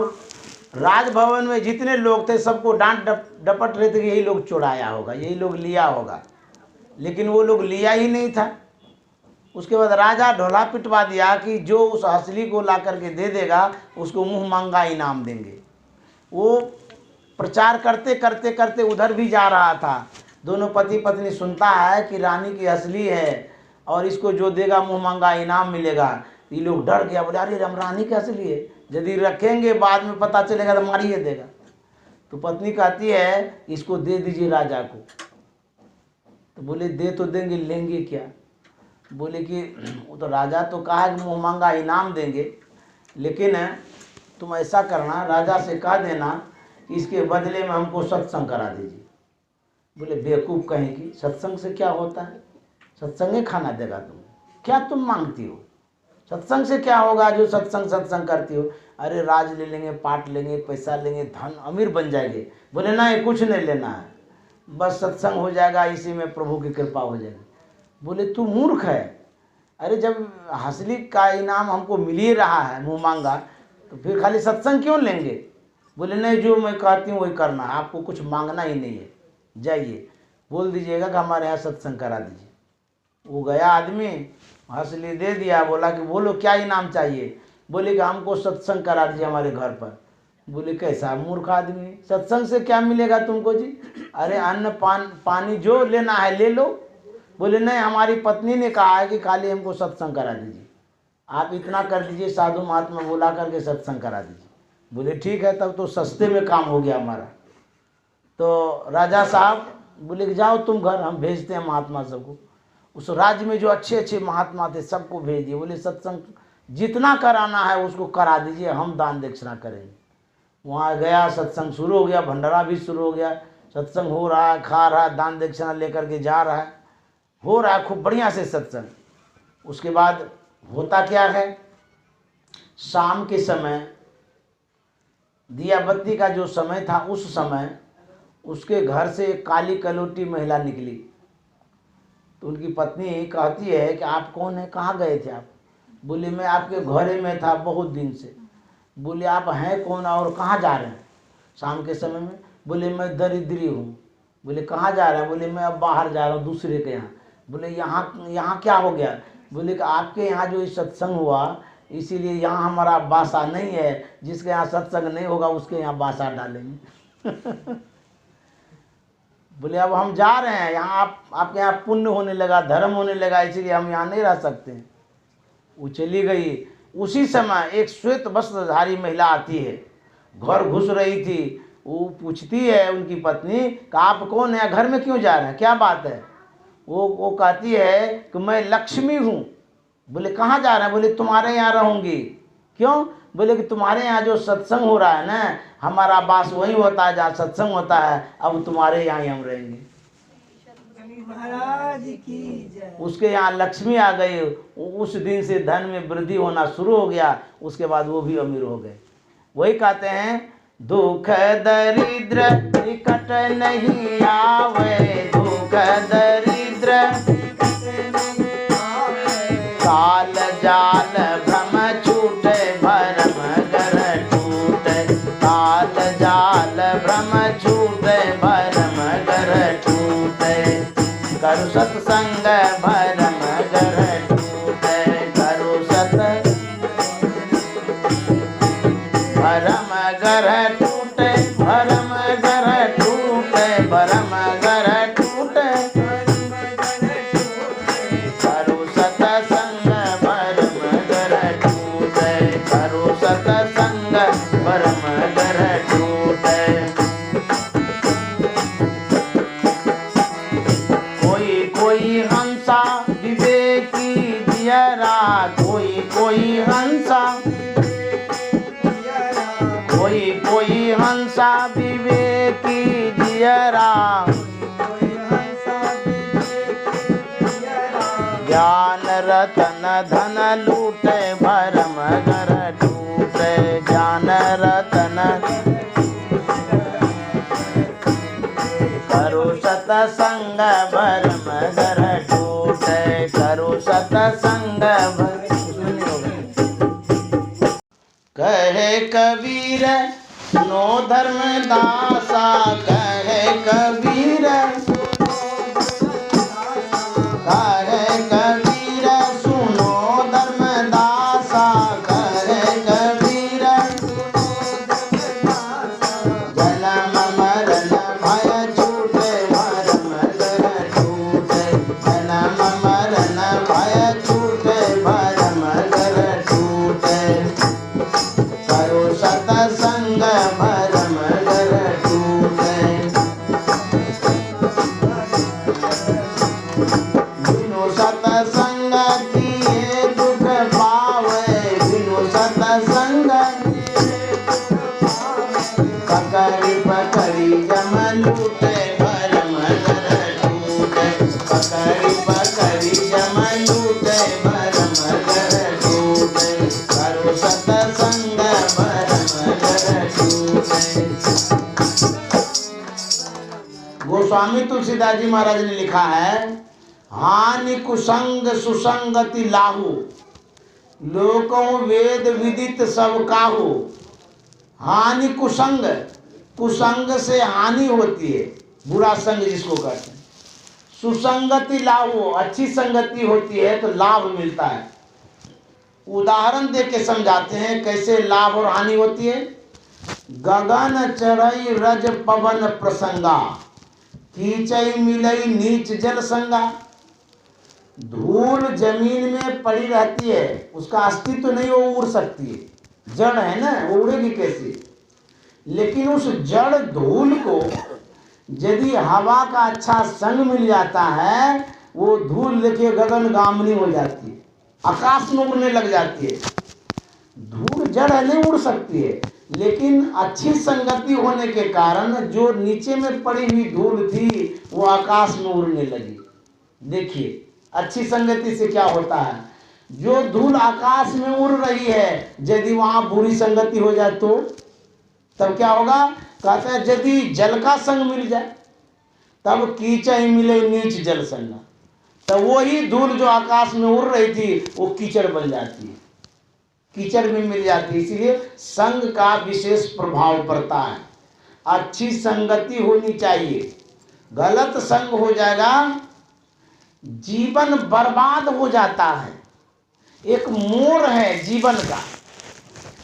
राजभवन में जितने लोग थे सबको डांट डपट रहे थे कि यही लोग चुराया होगा, यही लोग लिया होगा, लेकिन वो लोग लिया ही नहीं था। उसके बाद राजा ढोला पिटवा दिया कि जो उस हंसली को ला करके दे देगा उसको मुँह मांगा इनाम देंगे। वो प्रचार करते करते करते उधर भी जा रहा था। दोनों पति पत्नी सुनता है कि रानी की हंसली है और इसको जो देगा मुँह मांगा इनाम मिलेगा। ये लोग डर गया, बोले अरे हम रानी कैसे लिए, यदि रखेंगे बाद में पता चलेगा तो मारिए देगा। तो पत्नी कहती है इसको दे दीजिए राजा को। तो बोले दे तो देंगे, लेंगे क्या? बोले कि वो तो राजा तो कहा है कि मुँह मांगा इनाम देंगे, लेकिन तुम ऐसा करना, राजा से कह देना कि इसके बदले में हमको सत्संग करा दीजिए। बोले बेवकूफ़ कहेंगी, सत्संग से क्या होता है? सत्संग खाना देगा तुम, क्या तुम मांगती हो? सत्संग से क्या होगा जो सत्संग करती हो? अरे राज ले लेंगे, पाट लेंगे, पैसा लेंगे, धन अमीर बन जाएंगे। बोले नहीं, कुछ नहीं लेना है, बस सत्संग हो जाएगा, इसी में प्रभु की कृपा हो जाएगी। बोले तू मूर्ख है, अरे जब हासिली का इनाम हमको मिल ही रहा है मुँह मांगा, तो फिर खाली सत्संग क्यों लेंगे? बोले नहीं, जो मैं कहती हूँ वही करना है, आपको कुछ मांगना ही नहीं है, जाइए बोल दीजिएगा कि हमारे यहाँ सत्संग करा दीजिए। वो गया आदमी, हासिली दे दिया, बोला कि बोलो क्या इनाम चाहिए? बोले कि हमको सत्संग करा दीजिए हमारे घर पर। बोले कैसा मूर्ख आदमी, सत्संग से क्या मिलेगा तुमको जी? अरे अन्न पानी जो लेना है ले लो। बोले नहीं, हमारी पत्नी ने कहा है कि खाली हमको सत्संग करा दीजिए, आप इतना कर दीजिए, साधु महात्मा बुला करके सत्संग करा दीजिए। बोले ठीक है, तब तो सस्ते में काम हो गया हमारा। तो राजा साहब बोले कि जाओ तुम घर, हम भेजते हैं महात्मा सबको। उस राज्य में जो अच्छे अच्छे महात्मा थे सबको भेज दिए। बोले सत्संग जितना कराना है उसको करा दीजिए, हम दान दक्षिणा करेंगे। वहाँ गया, सत्संग शुरू हो गया, भंडारा भी शुरू हो गया, सत्संग हो रहा है, खा रहा है, दान दक्षिणा लेकर के जा रहा है, हो रहा है खूब बढ़िया से सत्संग। उसके बाद होता क्या है, शाम के समय दिया बत्ती का जो समय था, उस समय उसके घर से एक काली कलोटी महिला निकली। तो उनकी पत्नी कहती है कि आप कौन है, कहाँ गए थे आप? बोले मैं आपके घरे में था बहुत दिन से। बोले आप हैं कौन और कहाँ जा रहे हैं शाम के समय में? बोले मैं दरिद्री हूँ। बोले कहाँ जा रहे हैं? बोले मैं अब बाहर जा रहा हूँ दूसरे के यहाँ। बोले यहाँ क्या हो गया? बोले कि आपके यहाँ जो सत्संग हुआ इसीलिए यहाँ हमारा बासा नहीं है, जिसके यहाँ सत्संग नहीं होगा उसके यहाँ बासा डालेंगे। बोले अब हम जा रहे हैं, यहाँ आपके यहाँ पुण्य होने लगा, धर्म होने लगा, इसीलिए हम यहाँ नहीं रह सकते। वो चली गई। उसी समय एक श्वेत वस्त्रधारी महिला आती है, घर घुस रही थी। वो पूछती है उनकी पत्नी कि आप कौन है, घर में क्यों जा रहे हैं, क्या बात है? वो कहती है कि मैं लक्ष्मी हूँ। बोले कहाँ जा रहे हैं? बोले तुम्हारे यहाँ रहूँगी। क्यों? बोले कि तुम्हारे यहाँ जो सत्संग हो रहा है ना, हमारा वास वही होता है जहाँ सत्संग होता है, अब तुम्हारे यहाँ ही हम रहेंगे। महाराज की जय। उसके यहाँ लक्ष्मी आ गई। उस दिन से धन में वृद्धि होना शुरू हो गया। उसके बाद वो भी अमीर हो गए। वही कहते हैं दुख दरिद्र निकट नहीं आवे, दुख दरिद्र काल जाल भ्रम छूटे, भरम गर टूटे, काल जाल भ्रम छूटे, भरम गर टूटे, करु सत्संग भरम गर टूटे, करु सत भरम गर टूटे, भरम गर टूटे, भरम गर टूटे, करु सत्संग भरम गर टूटे, करु सत्संग भरम गर टूटे। कोई हंसा विवेकी दियरा, कोई हंसा, कोई हंसा विवेकी दियरा, ज्ञान रतन धन लूटे, भरम गर टूटे, ज्ञान रतन करो सत्संग भरम गर टूटे, करो सत्संग कहे कबीर सुनो धर्मदासा, कहे कबीर, कहे कबीर सुनो धर्मदासा, कहे कबीर जन्म मरण भय छूटे, भरम गर टूटे, जन्म मरण भय छूटे, भरम गर पकड़ी जम लूटे भरम घर टूटे, पकड़ी पकड़ी जम लूटे भरम घर टूटे, करो सतसंग भरम घर टूटे। गोस्वामी तुलसीदास जी महाराज ने लिखा है, हानि कुसंग सुसंगति लाहू, लोकों वेद विदित सब काहू। हानि कुसंग, कुसंग से हानि होती है, बुरा संग जिसको कहते हैं। सुसंगति लाहू, अच्छी संगति होती है तो लाभ मिलता है। उदाहरण दे के समझाते हैं कैसे लाभ और हानि होती है। गगन चढ़ई रज पवन प्रसंगा, कीचई मिलई नीच जल संगा। धूल जमीन में पड़ी रहती है, उसका अस्तित्व तो नहीं, वो उड़ सकती है, जड़ है ना, वो उड़ेगी कैसे। लेकिन उस जड़ धूल को यदि हवा का अच्छा संग मिल जाता है, वो धूल देखिए गगनगामिनी हो जाती है, आकाश में उड़ने लग जाती है। धूल जड़ है, नहीं उड़ सकती है, लेकिन अच्छी संगति होने के कारण जो नीचे में पड़ी हुई धूल थी वो आकाश में उड़ने लगी। देखिए अच्छी संगति से क्या होता है, जो धूल आकाश में उड़ रही है यदि वहां बुरी संगति हो जाए तो तब क्या होगा। कहते हैं यदि जल का संग मिल जाए तब कीचड़ मिले नीच जल संगा, तब वही धूल जो आकाश में उड़ रही थी वो कीचड़ बन जाती है, कीचड़ में मिल जाती है। इसलिए संग का विशेष प्रभाव पड़ता है। अच्छी संगति होनी चाहिए, गलत संग हो जाएगा जीवन बर्बाद हो जाता है। एक मोड़ है जीवन का,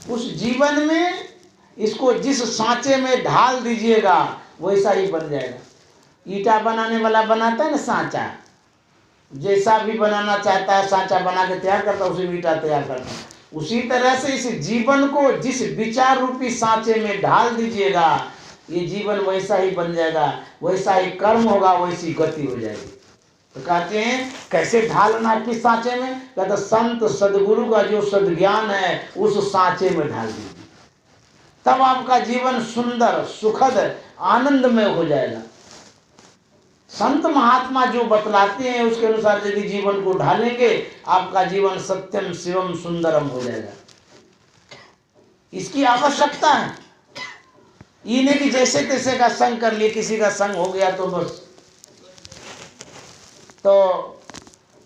उस जीवन में इसको जिस सांचे में ढाल दीजिएगा वैसा ही बन जाएगा। ईटा बनाने वाला बनाता है ना सांचा, जैसा भी बनाना चाहता है सांचा बना के तैयार करता है, उसी में ईटा तैयार करता है। उसी तरह से इस जीवन को जिस विचार रूपी सांचे में ढाल दीजिएगा ये जीवन वैसा ही बन जाएगा, वैसा ही कर्म होगा, वैसी गति हो जाएगी। तो कहते हैं कैसे ढालना किस सांचे में, कहते संत सदगुरु का जो सद्ज्ञान है उस सांचे में ढाल दीजिए, तब आपका जीवन सुंदर सुखद आनंदमय हो जाएगा। संत महात्मा जो बतलाते हैं उसके अनुसार यदि जीवन को ढालेंगे आपका जीवन सत्यम शिवम सुंदरम हो जाएगा। इसकी आवश्यकता है, ये नहीं कि जैसे तैसे का संग कर लिए, किसी का संग हो गया तो बस। तो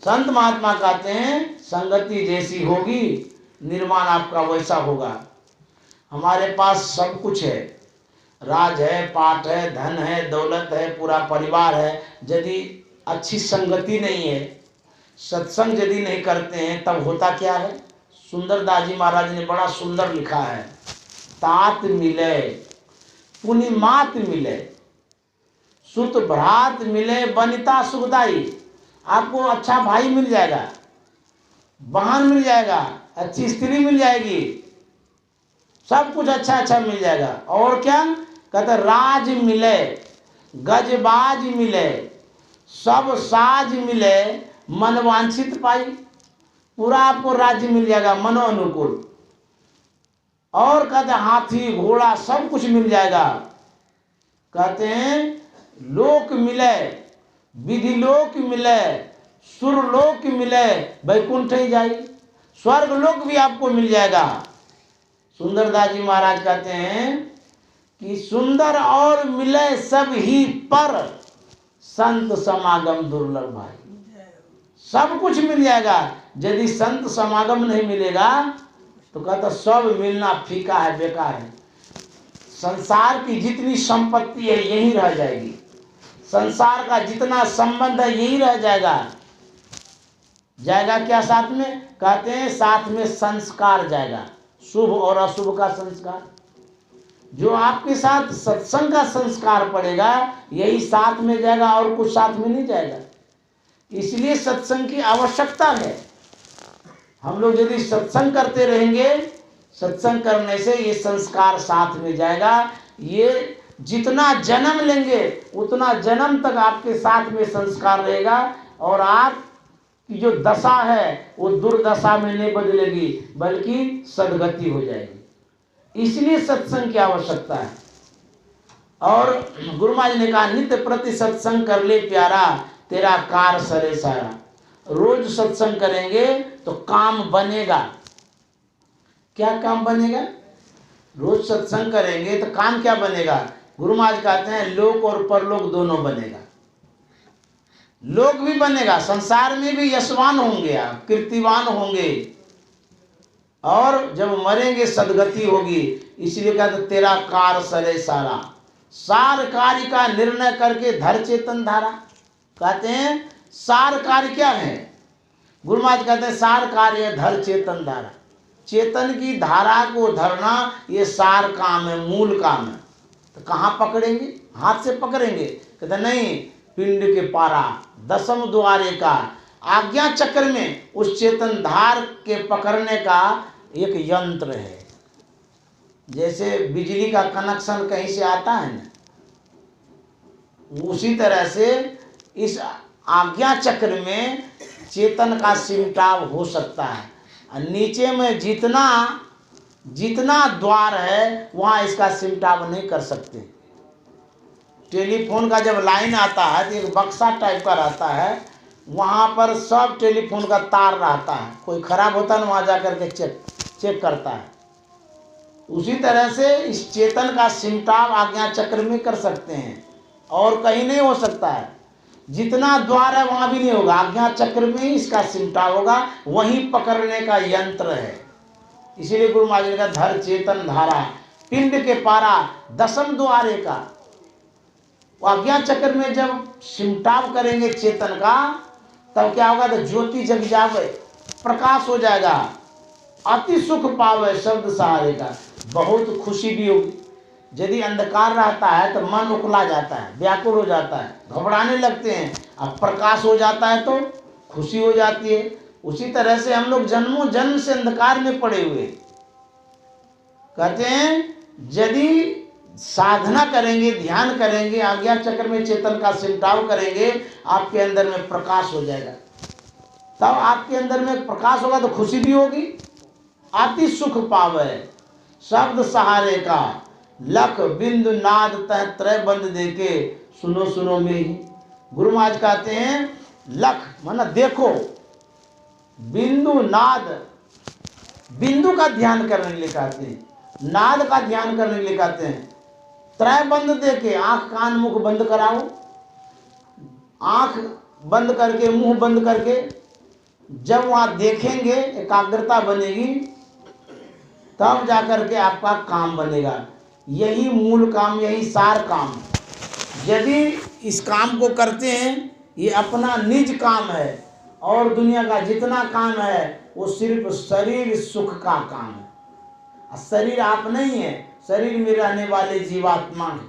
संत महात्मा कहते हैं संगति जैसी होगी निर्माण आपका वैसा होगा। हमारे पास सब कुछ है, राज है, पाठ है, धन है, दौलत है, पूरा परिवार है, यदि अच्छी संगति नहीं है, सत्संग यदि नहीं करते हैं तब होता क्या है। सुंदरदास जी महाराज ने बड़ा सुंदर लिखा है, तात मिले पुनि मात मिले, सुत भ्रात मिले बनिता सुखदाई। आपको अच्छा भाई मिल जाएगा, बहन मिल जाएगा, अच्छी स्त्री मिल जाएगी, सब कुछ अच्छा अच्छा मिल जाएगा। और क्या कहते राज मिले, गजबाज मिले, सब साज मिले, मनवांछित पाई। पूरा आपको राज्य मिल जाएगा मनो अनुकूल। और कहते हाथी घोड़ा सब कुछ मिल जाएगा। कहते हैं लोक मिले, विधि लोक मिले, सुरलोक मिले, वैकुंठ ही जाई, स्वर्ग लोक भी आपको मिल जाएगा। सुंदरदास जी महाराज कहते हैं कि सुंदर और मिले सब ही पर, संत समागम दुर्लभ भाई। सब कुछ मिल जाएगा, यदि संत समागम नहीं मिलेगा तो कहता सब मिलना फीका है, बेकार है। संसार की जितनी संपत्ति है यही रह जाएगी, संसार का जितना संबंध है यही रह जाएगा। जाएगा क्या साथ में, कहते हैं साथ में संस्कार जाएगा, शुभ और अशुभ का संस्कार। जो आपके साथ सत्संग का संस्कार पड़ेगा यही साथ में जाएगा, और कुछ साथ में नहीं जाएगा। इसलिए सत्संग की आवश्यकता है। हम लोग यदि सत्संग करते रहेंगे, सत्संग करने से ये संस्कार साथ में जाएगा। ये जितना जन्म लेंगे उतना जन्म तक आपके साथ में संस्कार रहेगा, और आपकी जो दशा है वो दुर्दशा में नहीं बदलेगी बल्कि सदगति हो जाएगी। इसलिए सत्संग की आवश्यकता है। और गुरु महाराज ने कहा नित्य प्रति सत्संग कर ले प्यारा, तेरा कार सरे सारा। रोज सत्संग करेंगे तो काम बनेगा। क्या काम बनेगा? रोज सत्संग करेंगे तो काम क्या बनेगा? गुरु महाराज कहते हैं लोक और परलोक दोनों बनेगा। लोक भी बनेगा, संसार में भी यशवान होंगे आप, कीर्तिवान होंगे, और जब मरेंगे सदगति होगी। इसलिए कहते तेरा कार सरे सारा, सार कार्य का निर्णय करके धर चेतन धारा। कहते हैं सार कार्य क्या है? गुरु महाराज कहते हैं सार कार्य है धर चेतन धारा। चेतन की धारा को धरना ये सार काम है, मूल काम है। तो कहाँ पकड़ेंगे? हाथ से पकड़ेंगे? कहते नहीं, पिंड के पारा दसम द्वारे का आज्ञा चक्र में उस चेतन धार के पकड़ने का एक यंत्र है। जैसे बिजली का कनेक्शन कहीं से आता है ना, उसी तरह से इस आज्ञा चक्र में चेतन का सिमटाव हो सकता है। और नीचे में जितना द्वार है वहाँ इसका सिमटाव नहीं कर सकते। टेलीफोन का जब लाइन आता है तो एक बक्सा टाइप का रहता है, वहाँ पर सब टेलीफोन का तार रहता है। कोई खराब होता है ना, वहाँ जा कर के चेक करता है। उसी तरह से इस चेतन का सिमटाव आज्ञा चक्र में कर सकते हैं, और कहीं नहीं हो सकता है। जितना द्वार है वहाँ भी नहीं होगा, आज्ञा चक्र में ही इसका सिमटाव होगा, वहीं पकड़ने का यंत्र है। इसीलिए गुरु महाराज ने कहा धर चेतन धारा, पिंड के पारा दसम द्वारे का। आज्ञा चक्र में जब सिमटाव करेंगे चेतन का, तब क्या होगा? तो ज्योति जग जावे, प्रकाश हो जाएगा, अति सुख पावे शब्द सहारे का। बहुत खुशी भी होगी। यदि अंधकार रहता है तो मन उकला जाता है, व्याकुल हो जाता है, घबराने लगते हैं। अब प्रकाश हो जाता है तो खुशी हो जाती है। उसी तरह से हम लोग जन्मों जन्म से अंधकार में पड़े हुए। कहते हैं यदि साधना करेंगे, ध्यान करेंगे, आज्ञा चक्र में चेतन का सिमटाव करेंगे, आपके अंदर में प्रकाश हो जाएगा। तब आपके अंदर में प्रकाश होगा तो खुशी भी होगी। अति सुख पावे शब्द सहारे का, लख बिंदु नाद तह त्रय बंद देके सुनो सुनो में ही। गुरु महाराज कहते हैं लख माना देखो, बिंदु नाद, बिंदु का ध्यान करने के लिए कहते हैं, नाद का ध्यान करने के लिए कहते हैं। त्रय बंद देके, आंख कान मुख बंद कराओ, आंख बंद करके मुंह बंद करके जब वहां देखेंगे एकाग्रता बनेगी, तब जाकर के आपका काम बनेगा। यही मूल काम, यही सार काम। यदि इस काम को करते हैं, ये अपना निज काम है, और दुनिया का जितना काम है वो सिर्फ शरीर सुख का काम है। शरीर आप नहीं है, शरीर में रहने वाले जीवात्मा है।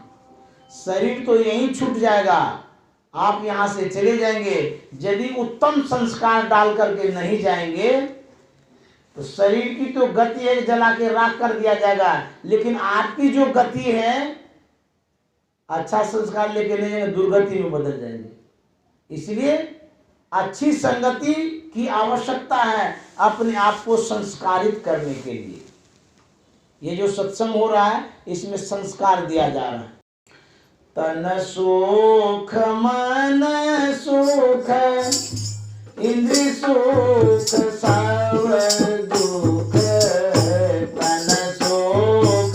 शरीर तो यहीं छूट जाएगा, आप यहाँ से चले जाएंगे। यदि उत्तम संस्कार डाल करके नहीं जाएंगे तो शरीर की तो गति है, जला के राख कर दिया जाएगा, लेकिन आपकी जो गति है, अच्छा संस्कार लेके नहीं जाएंगे, दुर्गति में बदल जाएंगे। इसलिए अच्छी संगति की आवश्यकता है अपने आप को संस्कारित करने के लिए। ये जो सत्संग हो रहा है, इसमें संस्कार दिया जा रहा है। तन सुख मन सुख इंद्रिय सुख सब दुख, तन सुख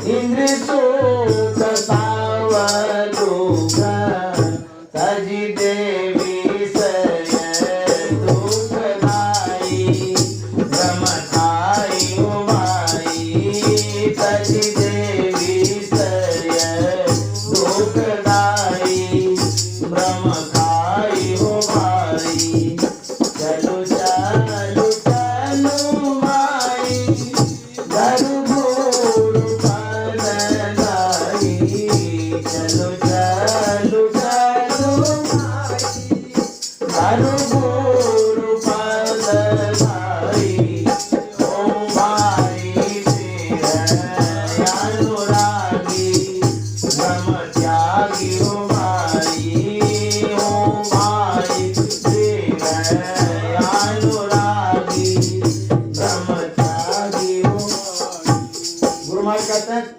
इंद्रिय सुख सब दुख, तजि देवी सय दुखदाई, भ्रम खाई उमाई, तजि देवी सय दुखदाई, भ्रम खाई हो भाई। चलो चलो चलो माई, घर घूर पलना,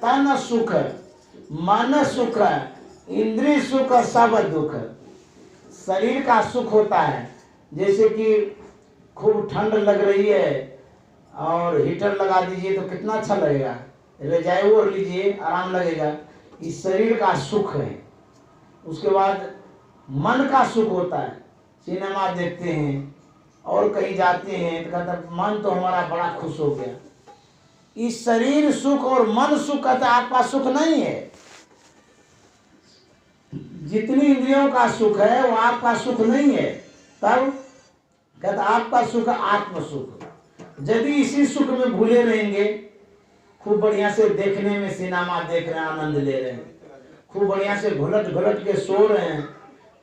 तन सुख मन सुख इंद्रिय सुख सब दुख। शरीर का सुख होता है, जैसे कि खूब ठंड लग रही है और हीटर लगा दीजिए तो कितना अच्छा लगेगा, रजाई ओढ़ लीजिए आराम लगेगा, इस शरीर का सुख है। उसके बाद मन का सुख होता है, सिनेमा देखते हैं और कहीं जाते हैं तो कहता मन तो हमारा बड़ा खुश हो गया। इस शरीर सुख और मन सुख कहता आपका सुख नहीं है। जितनी इंद्रियों का सुख है वो आपका सुख नहीं है। तब कहता आपका सुख आत्म सुख। यदि इसी सुख में भूले रहेंगे, खूब बढ़िया से देखने में सिनेमा देख रहे हैं, आनंद ले रहे हैं, खूब बढ़िया से घुलट घुलट के सो रहे हैं,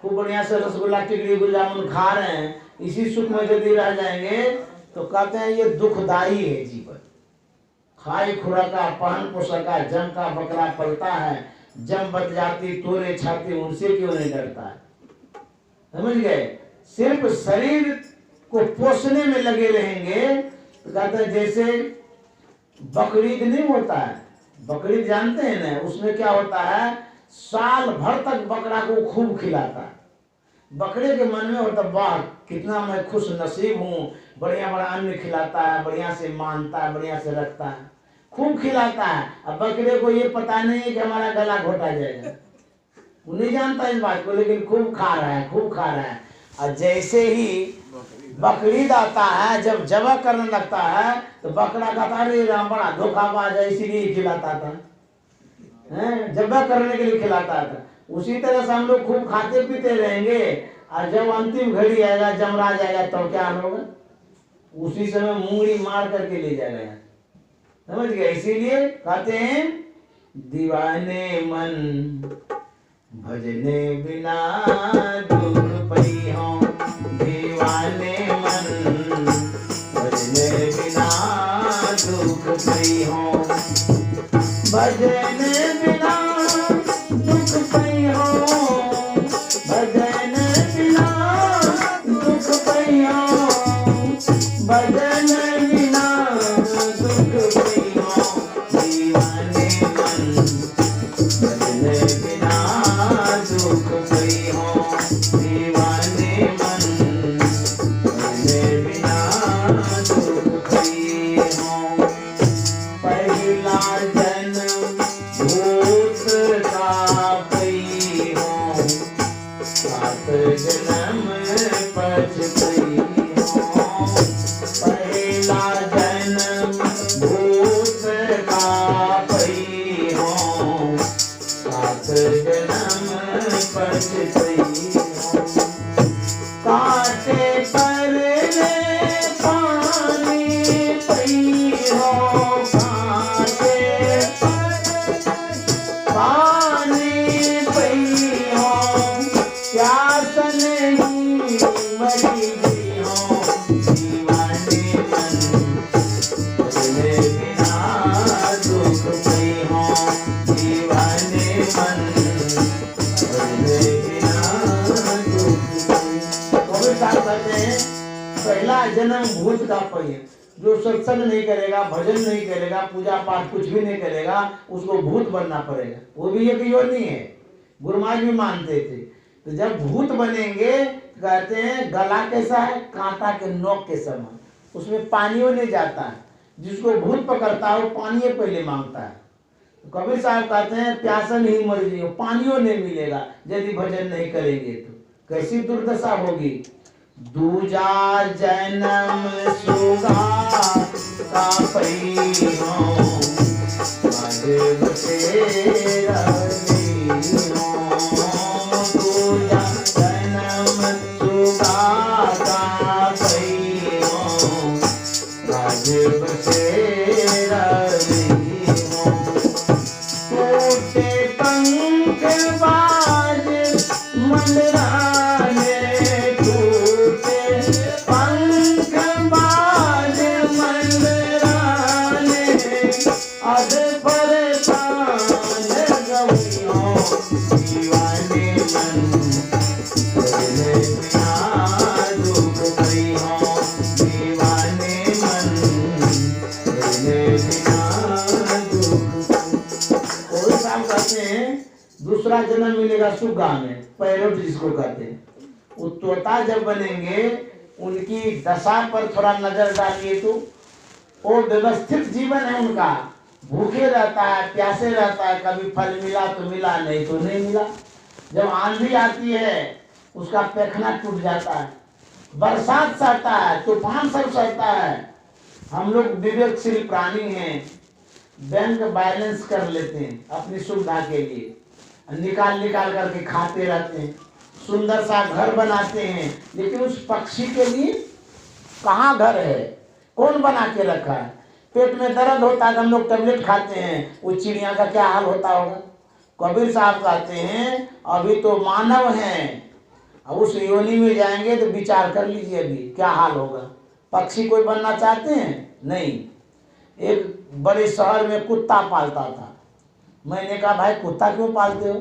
खूब बढ़िया से रसगुल्ला टिकड़ी गुलाब जामुन खा रहे हैं, इसी सुख में यदि रह जाएंगे तो कहते हैं ये दुखदायी है जीवन। खाई खुराका पान पोषका जम का बकरा पलता है, जम बच जाती तोरे छाती उनसे क्यों नहीं डरता है। समझ गए? सिर्फ शरीर को पोषने में लगे रहेंगे तो कहते हैं जैसे बकरीद नहीं होता है, बकरीद जानते हैं ना, उसमें क्या होता है साल भर तक बकरा को खूब खिलाता है। बकरे के मन में होता वाह कितना मैं खुश नसीब हूँ, बढ़िया बड़ा अन्न खिलाता है, बढ़िया से मानता है, बढ़िया से रखता है, खूब खिलाता है। अब बकरे को ये पता नहीं है कि हमारा गला घोटा जाएगा, वो नहीं जानता इस बात को, लेकिन खूब खा रहा है, खूब खा रहा है। और जैसे ही बकरीद आता है, जब जबह करने लगता है तो बकरा कहता अरे राम बड़ा धोखाबाज है इसीलिए खिलाता था, जबह करने के लिए खिलाता था। उसी तरह से हम लोग खूब खाते पीते रहेंगे और जब अंतिम घड़ी आएगा जमरा जाएगा तो क्या होगा, उसी समय मुंगड़ी मार करके ले जाएगा। समझ गए? इसीलिए कहते हैं दीवाने मन भजने बिना दुख पई हो, दीवाने मन भजने बिना दुख पई हो, भजने बिना दुख पई हो, भजने बिना दुख पई हो, भजने बिना दुख पई हो, दीवाने मन भजने बिना दुख पई हो, दीवाने मन भजने बिना दुख पई हो। पहला जन्म भूत का पई हो, सात जन्म पछतई हो, पहला जन्म भूत का पई हो, सात जन्म पछतई हो, काटे पर ले पानी पई हो, काटे पर पानी पई हो, प्यास नहीं मरी गई हो, दीवाने मन भजने बिना दुख पई हो, दीवाने मन भजने बिना दुख पई। कबीर साहब कहते हैं पहला जन्म भूत का पई है। जो सत्संग नहीं करेगा, भजन नहीं करेगा, पूजा पाठ कुछ भी नहीं करेगा, उसको भूत बनना पड़ेगा। वो भी एक योनि है, गुरु महाराज भी मानते थे। तो जब भूत बनेंगे कहते हैं गला कैसा है, कांटा के नोक के समान, उसमें पानियों नहीं जाता है, जिसको भूत पकड़ता है वो पानी पहले मांगता है। तो कबीर साहब कहते हैं प्यासन ही मर जाइए, पानियों नहीं मिलेगा यदि भजन नहीं करेंगे तो कैसी दुर्दशा होगी। दूजा जन्म सुगा का पई हो, बसेरा हो, दूजा जन्म सुगा का पई हो, बसेरा हो, टूटे पंख बाज मंडराने, टूटे पंख बाज मंडराने, अध परेशान गई हो, कबीर साहब कहते हैं दूसरा जन्म मिलेगा सुग्गा में, पैरोट जिसको कहते हैं। वो तोता जब बनेंगे उनकी दशा पर थोड़ा नजर डालिए तो वो व्यवस्थित जीवन है उनका, भूखे रहता है, प्यासे रहता है, कभी फल मिला तो मिला, नहीं तो नहीं मिला। जब आंधी आती है उसका पैखाना टूट जाता है, बरसात सहता है, तूफान सब सहता है। हम लोग विवेकशील प्राणी हैं, बैंक बैलेंस कर लेते हैं अपनी सुविधा के लिए, निकाल निकाल करके खाते रहते हैं, सुंदर सा घर बनाते हैं, लेकिन उस पक्षी के लिए कहाँ घर है, कौन बना के रखा है? पेट में दर्द होता है तो हम लोग टेबलेट खाते हैं, वो चिड़िया का क्या हाल होता होगा? कबीर साहब कहते हैं अभी तो मानव हैं, अब उस योनि में जाएंगे तो विचार कर लीजिए अभी क्या हाल होगा। पक्षी कोई बनना चाहते हैं? नहीं। एक बड़े शहर में कुत्ता पालता था, मैंने कहा भाई कुत्ता क्यों पालते हो?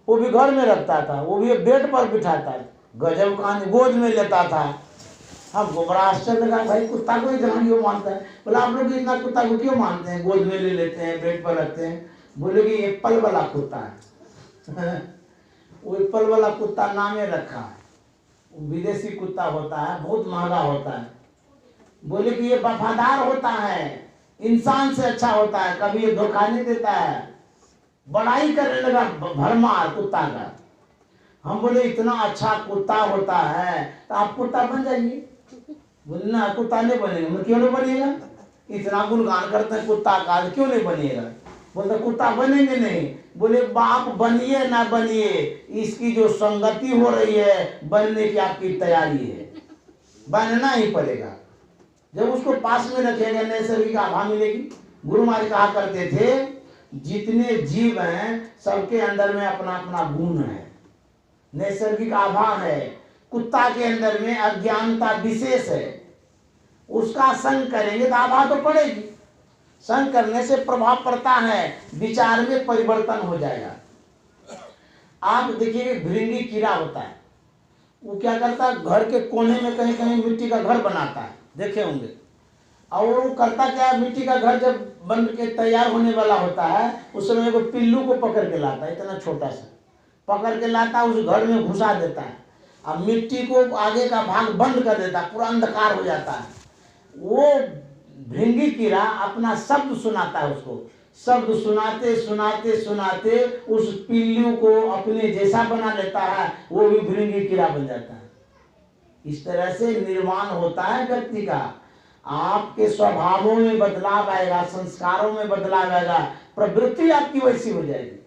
वो भी घर में रखता था, वो भी बेड पर बिठाता था, गजब कहानी, गोद में लेता था। हम बड़ा आश्चर्य लगा, भाई कुत्ता को इतना क्यों मानता है? बोला आप लोग इतना कुत्ता को क्यों मानते हैं? गोद में ले लेते हैं, बेड पर रखते हैं। बोले कि एप्पल वाला कुत्ता है वो एप्पल वाला कुत्ता नामे रखा है, वो विदेशी कुत्ता होता है, बहुत महंगा होता है। बोले कि ये वफादार होता है, इंसान से अच्छा होता है, कभी ये धोखा नहीं देता है। बड़ाई करने लगा भरमार कुत्ता का। हम बोले इतना अच्छा कुत्ता होता है तो आप कुत्ता बन जाइए। बोले ना कुत्ता नहीं बनेगा। क्यों नहीं बनेगा? इतना गुणगान करते हैं कुत्ता का, क्यों नहीं बनेगा? बोलते कुत्ता बनेंगे नहीं। बोले बाप बनिए ना बनिए, इसकी जो संगति हो रही है बनने की आपकी तैयारी है, बनना ही पड़ेगा। जब उसको पास में रखेगा नैसर्गिक आभा मिलेगी। गुरु महाराज कहा करते थे जितने जीव हैं सबके अंदर में अपना अपना गुण है, नैसर्गिक आभा है। कुत्ता के अंदर में अज्ञानता विशेष है, उसका संग करेंगे तो आभा तो पड़ेगी। संग करने से प्रभाव पड़ता है, विचार में परिवर्तन हो जाएगा। आप देखिए भृंगी कीड़ा होता है, वो क्या करता है घर के कोने में कहीं कहीं मिट्टी का घर बनाता है, देखे होंगे। और वो करता क्या है, मिट्टी का घर जब बन के तैयार होने वाला होता है उस समय वो पिल्लू को पकड़ के लाता है, इतना छोटा सा पकड़ के लाता है, उस घर में घुसा देता है। अब मिट्टी को आगे का भाग बंद कर देता है, पूरा अंधकार हो जाता है। वो भृंगी कीड़ा अपना शब्द सुनाता है, उसको शब्द सुनाते सुनाते सुनाते उस पिल्लू को अपने जैसा बना लेता है, वो भी भृंगी कीड़ा बन जाता है। इस तरह से निर्माण होता है व्यक्ति का। आपके स्वभावों में बदलाव आएगा, संस्कारों में बदलाव आएगा, प्रवृत्ति आपकी वैसी हो जाएगी।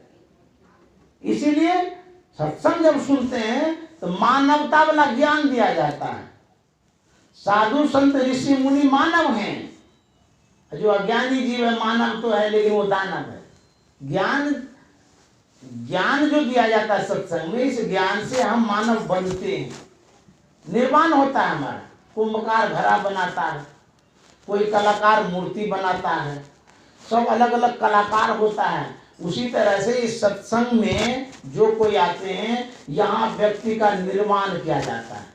इसीलिए सत्संग जब सुनते हैं तो मानवता वाला ज्ञान दिया जाता है। साधु संत ऋषि मुनि मानव हैं, जो अज्ञानी जीव है मानव तो है लेकिन वो दानव है। ज्ञान जो दिया जाता है सत्संग में, इस ज्ञान से हम मानव बनते हैं, निर्माण होता है हमारा। कुंभकार घड़ा बनाता है, कोई कलाकार मूर्ति बनाता है, सब अलग अलग कलाकार होता है। उसी तरह से इस सत्संग में जो कोई आते हैं यहाँ व्यक्ति का निर्माण किया जाता है।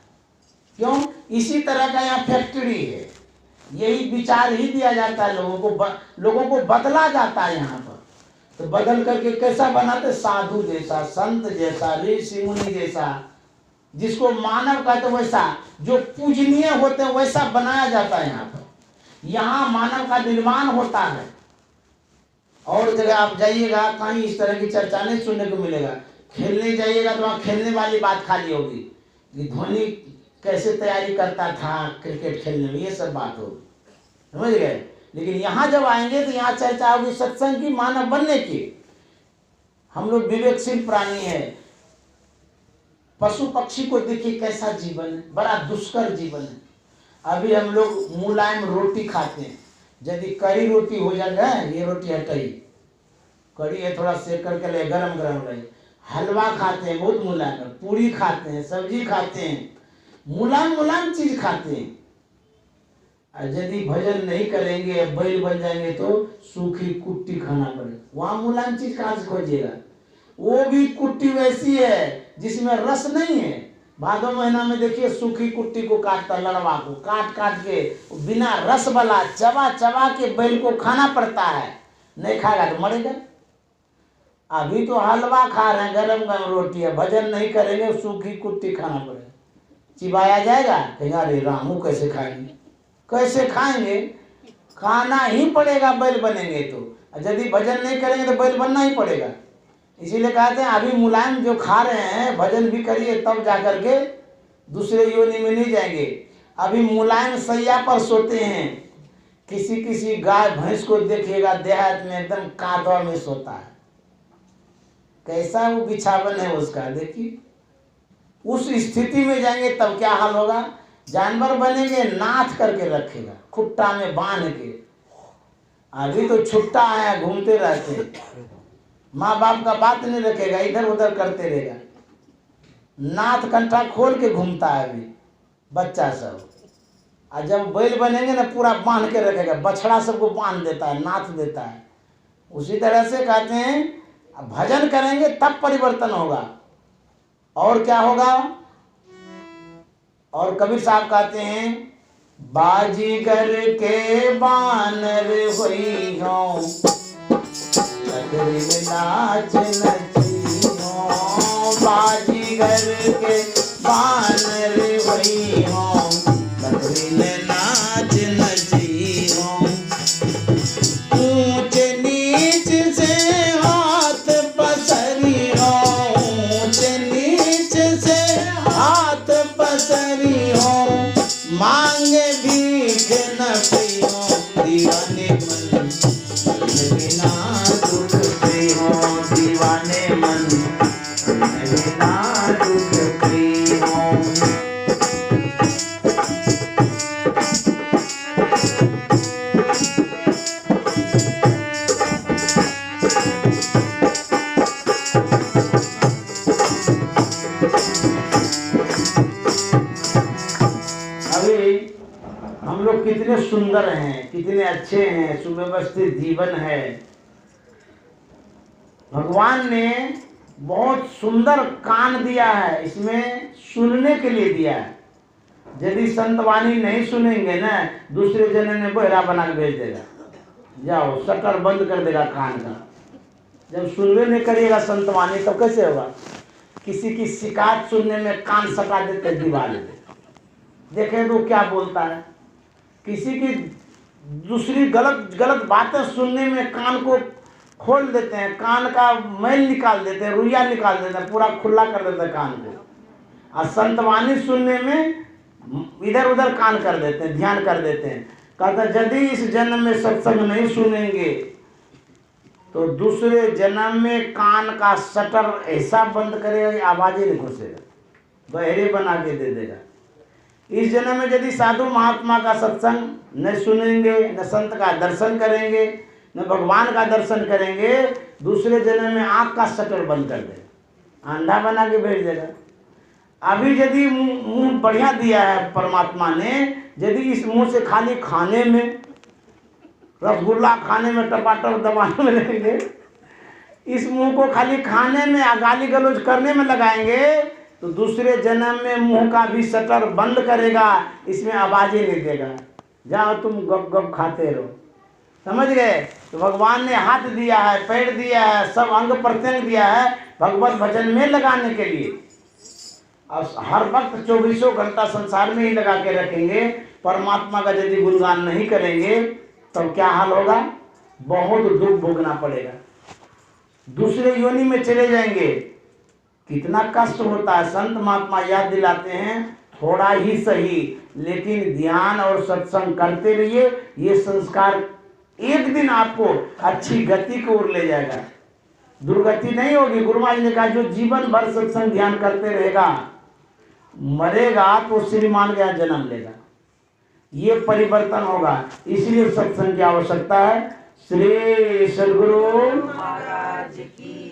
क्यों? इसी तरह का यहाँ फैक्ट्री है, यही विचार ही दिया जाता है लोगों को बदला जाता है यहाँ पर। तो बदल करके कैसा बनाते? साधु जैसा, संत जैसा, ऋषि मुनि जैसा, जिसको मानव कहते हैं वैसा, जो पूजनीय होते हैं वैसा बनाया जाता है यहाँ पर। यहाँ मानव का निर्माण होता है। और जगह आप जाइएगा कहीं इस तरह की चर्चा नहीं सुनने को मिलेगा। खेलने जाइएगा तो वहाँ खेलने वाली बात खाली होगी कि धोनी कैसे तैयारी करता था क्रिकेट खेलने में, ये सब बात होगी, समझ गए। लेकिन यहाँ जब आएंगे तो यहाँ चर्चा होगी सत्संग की, मानव बनने की। हम लोग विवेकशील प्राणी है। पशु पक्षी को देखिए कैसा जीवन है, बड़ा दुष्कर जीवन है। अभी हम लोग मुलायम रोटी खाते हैं, यदि कड़ी रोटी हो जाए, ये रोटी हटाई, कड़ी है थोड़ा सेक करके ले, गरम गरम रहे। हलवा खाते हैं बहुत मुलायम, पूरी खाते हैं, सब्जी खाते हैं, मुलायम मुलायम चीज खाते हैं। और यदि भजन नहीं करेंगे, बैल बन जाएंगे तो सूखी कुट्टी खाना पड़ेगा। वहाँ मुलायम चीज कहाँ से खोजिएगा? वो भी कुट्टी वैसी है जिसमें रस नहीं है। भादो महीना में देखिए सूखी कुट्टी को काटता, लड़वा को काट काट के बिना रस वाला चबा चबा के बैल को खाना पड़ता है। नहीं खाएगा तो मरेगा। अभी तो हलवा खा रहे हैं, गरम गरम रोटी है, भजन नहीं करेंगे सूखी कुट्टी खाना पड़ेगा, चिबाया जाएगा, कहेगा अरे रामू कैसे खाएंगे, कैसे खाएंगे, खाना ही पड़ेगा बैल बनेंगे तो, यदि भजन नहीं करेंगे तो बैल बनना ही पड़ेगा। इसीलिए कहते हैं अभी मुलायम जो खा रहे हैं भजन भी करिए तब जा करके दूसरे योनि में नहीं जाएंगे। अभी मुलायम सैया पर सोते हैं, किसी किसी गाय भैंस को देखिएगा देहात में एकदम कांधवा में सोता है, कैसा वो बिछावन है उसका, देखिए उस स्थिति में जाएंगे तब क्या हाल होगा। जानवर बनेंगे नाथ करके रखेगा, खुट्टा में बांध के, अभी तो छुट्टा आया घूमते रहते, माँ बाप का बात नहीं रखेगा, इधर उधर करते रहेगा, नाथ कंठा खोल के घूमता है अभी बच्चा सब। और जब बैल बनेंगे ना पूरा बांध के रखेगा, बछड़ा सबको बांध देता है, नाथ देता है। उसी तरह से कहते हैं भजन करेंगे तब परिवर्तन होगा। और क्या होगा, और कबीर साहब कहते हैं बाजीगर के बानर होई हो, नाच नची हो, बाजीगर के बानर होई हो, नाच नची हो, ऊंच नीच से हाथ पसरी हो, ऊंच नीच से हाथ पसरी हो, मांगे भीख न पियो, दीवाने मन बिना दुख पे हो, दीवाने मन बिना दुख पे हो। हम लोग कितने सुंदर हैं, कितने अच्छे हैं, सुव्यवस्थित जीवन है। भगवान ने बहुत सुंदर कान दिया है, इसमें सुनने के लिए दिया है। यदि संतवाणी नहीं सुनेंगे ना, दूसरे जने ने बहरा बना के भेज देगा, जाओ शटर बंद कर देगा कान का। जब सुनवे नहीं करिएगा संतवाणी तो कैसे होगा। किसी की शिकायत सुनने में कान सटा देते दीवार में, देखें तो क्या बोलता है। किसी की दूसरी गलत गलत बातें सुनने में कान को खोल देते हैं, कान का मैल निकाल देते हैं, रुइया निकाल देते हैं, पूरा खुला कर देते हैं कान को। और संतवाणी सुनने में इधर उधर कान कर देते हैं, ध्यान कर देते हैं। कहता यदि इस जन्म में सत्संग नहीं सुनेंगे तो दूसरे जन्म में कान का शटर ऐसा बंद करेगा कि आवाज ही नहीं घुसेगा, बहरे बना के दे देगा। इस जन्म में यदि साधु महात्मा का सत्संग न सुनेंगे, न संत का दर्शन करेंगे, न भगवान का दर्शन करेंगे, दूसरे जन्म में आँख का शटर बंद कर देगा, अंधा बना के भेज देगा। अभी यदि मुंह बढ़िया दिया है परमात्मा ने, यदि इस मुंह से खाली खाने में, रसगुल्ला खाने में, टपाटप दबाने में लगेंगे, इस मुंह को खाली खाने में या गाली गलौज करने में लगाएंगे तो दूसरे जन्म में मुंह का भी शटर बंद करेगा, इसमें आवाज ही नहीं देगा। जाओ तुम गप गप खाते रहो, समझ गए। तो भगवान ने हाथ दिया है, पैर दिया है, सब अंग प्रत्यंग दिया है भगवत भजन में लगाने के लिए। और हर वक्त 24 घंटा संसार में ही लगा के रखेंगे। परमात्मा का यदि गुणगान नहीं करेंगे तब क्या हाल होगा, बहुत दुख भोगना पड़ेगा, दूसरे योनि में चले जाएंगे। कितना कष्ट होता है। संत महात्मा याद दिलाते हैं थोड़ा ही सही, लेकिन ध्यान और सत्संग करते रहिए, ये संस्कार एक दिन आपको अच्छी गति की ओर ले जाएगा, दुर्गति नहीं होगी। गुरु महाराज ने कहा जो जीवन भर सत्संग ध्यान करते रहेगा, मरेगा तो श्रीमान का जन्म लेगा, ये परिवर्तन होगा। इसलिए सत्संग की आवश्यकता है। श्री सद्गुरु महाराज की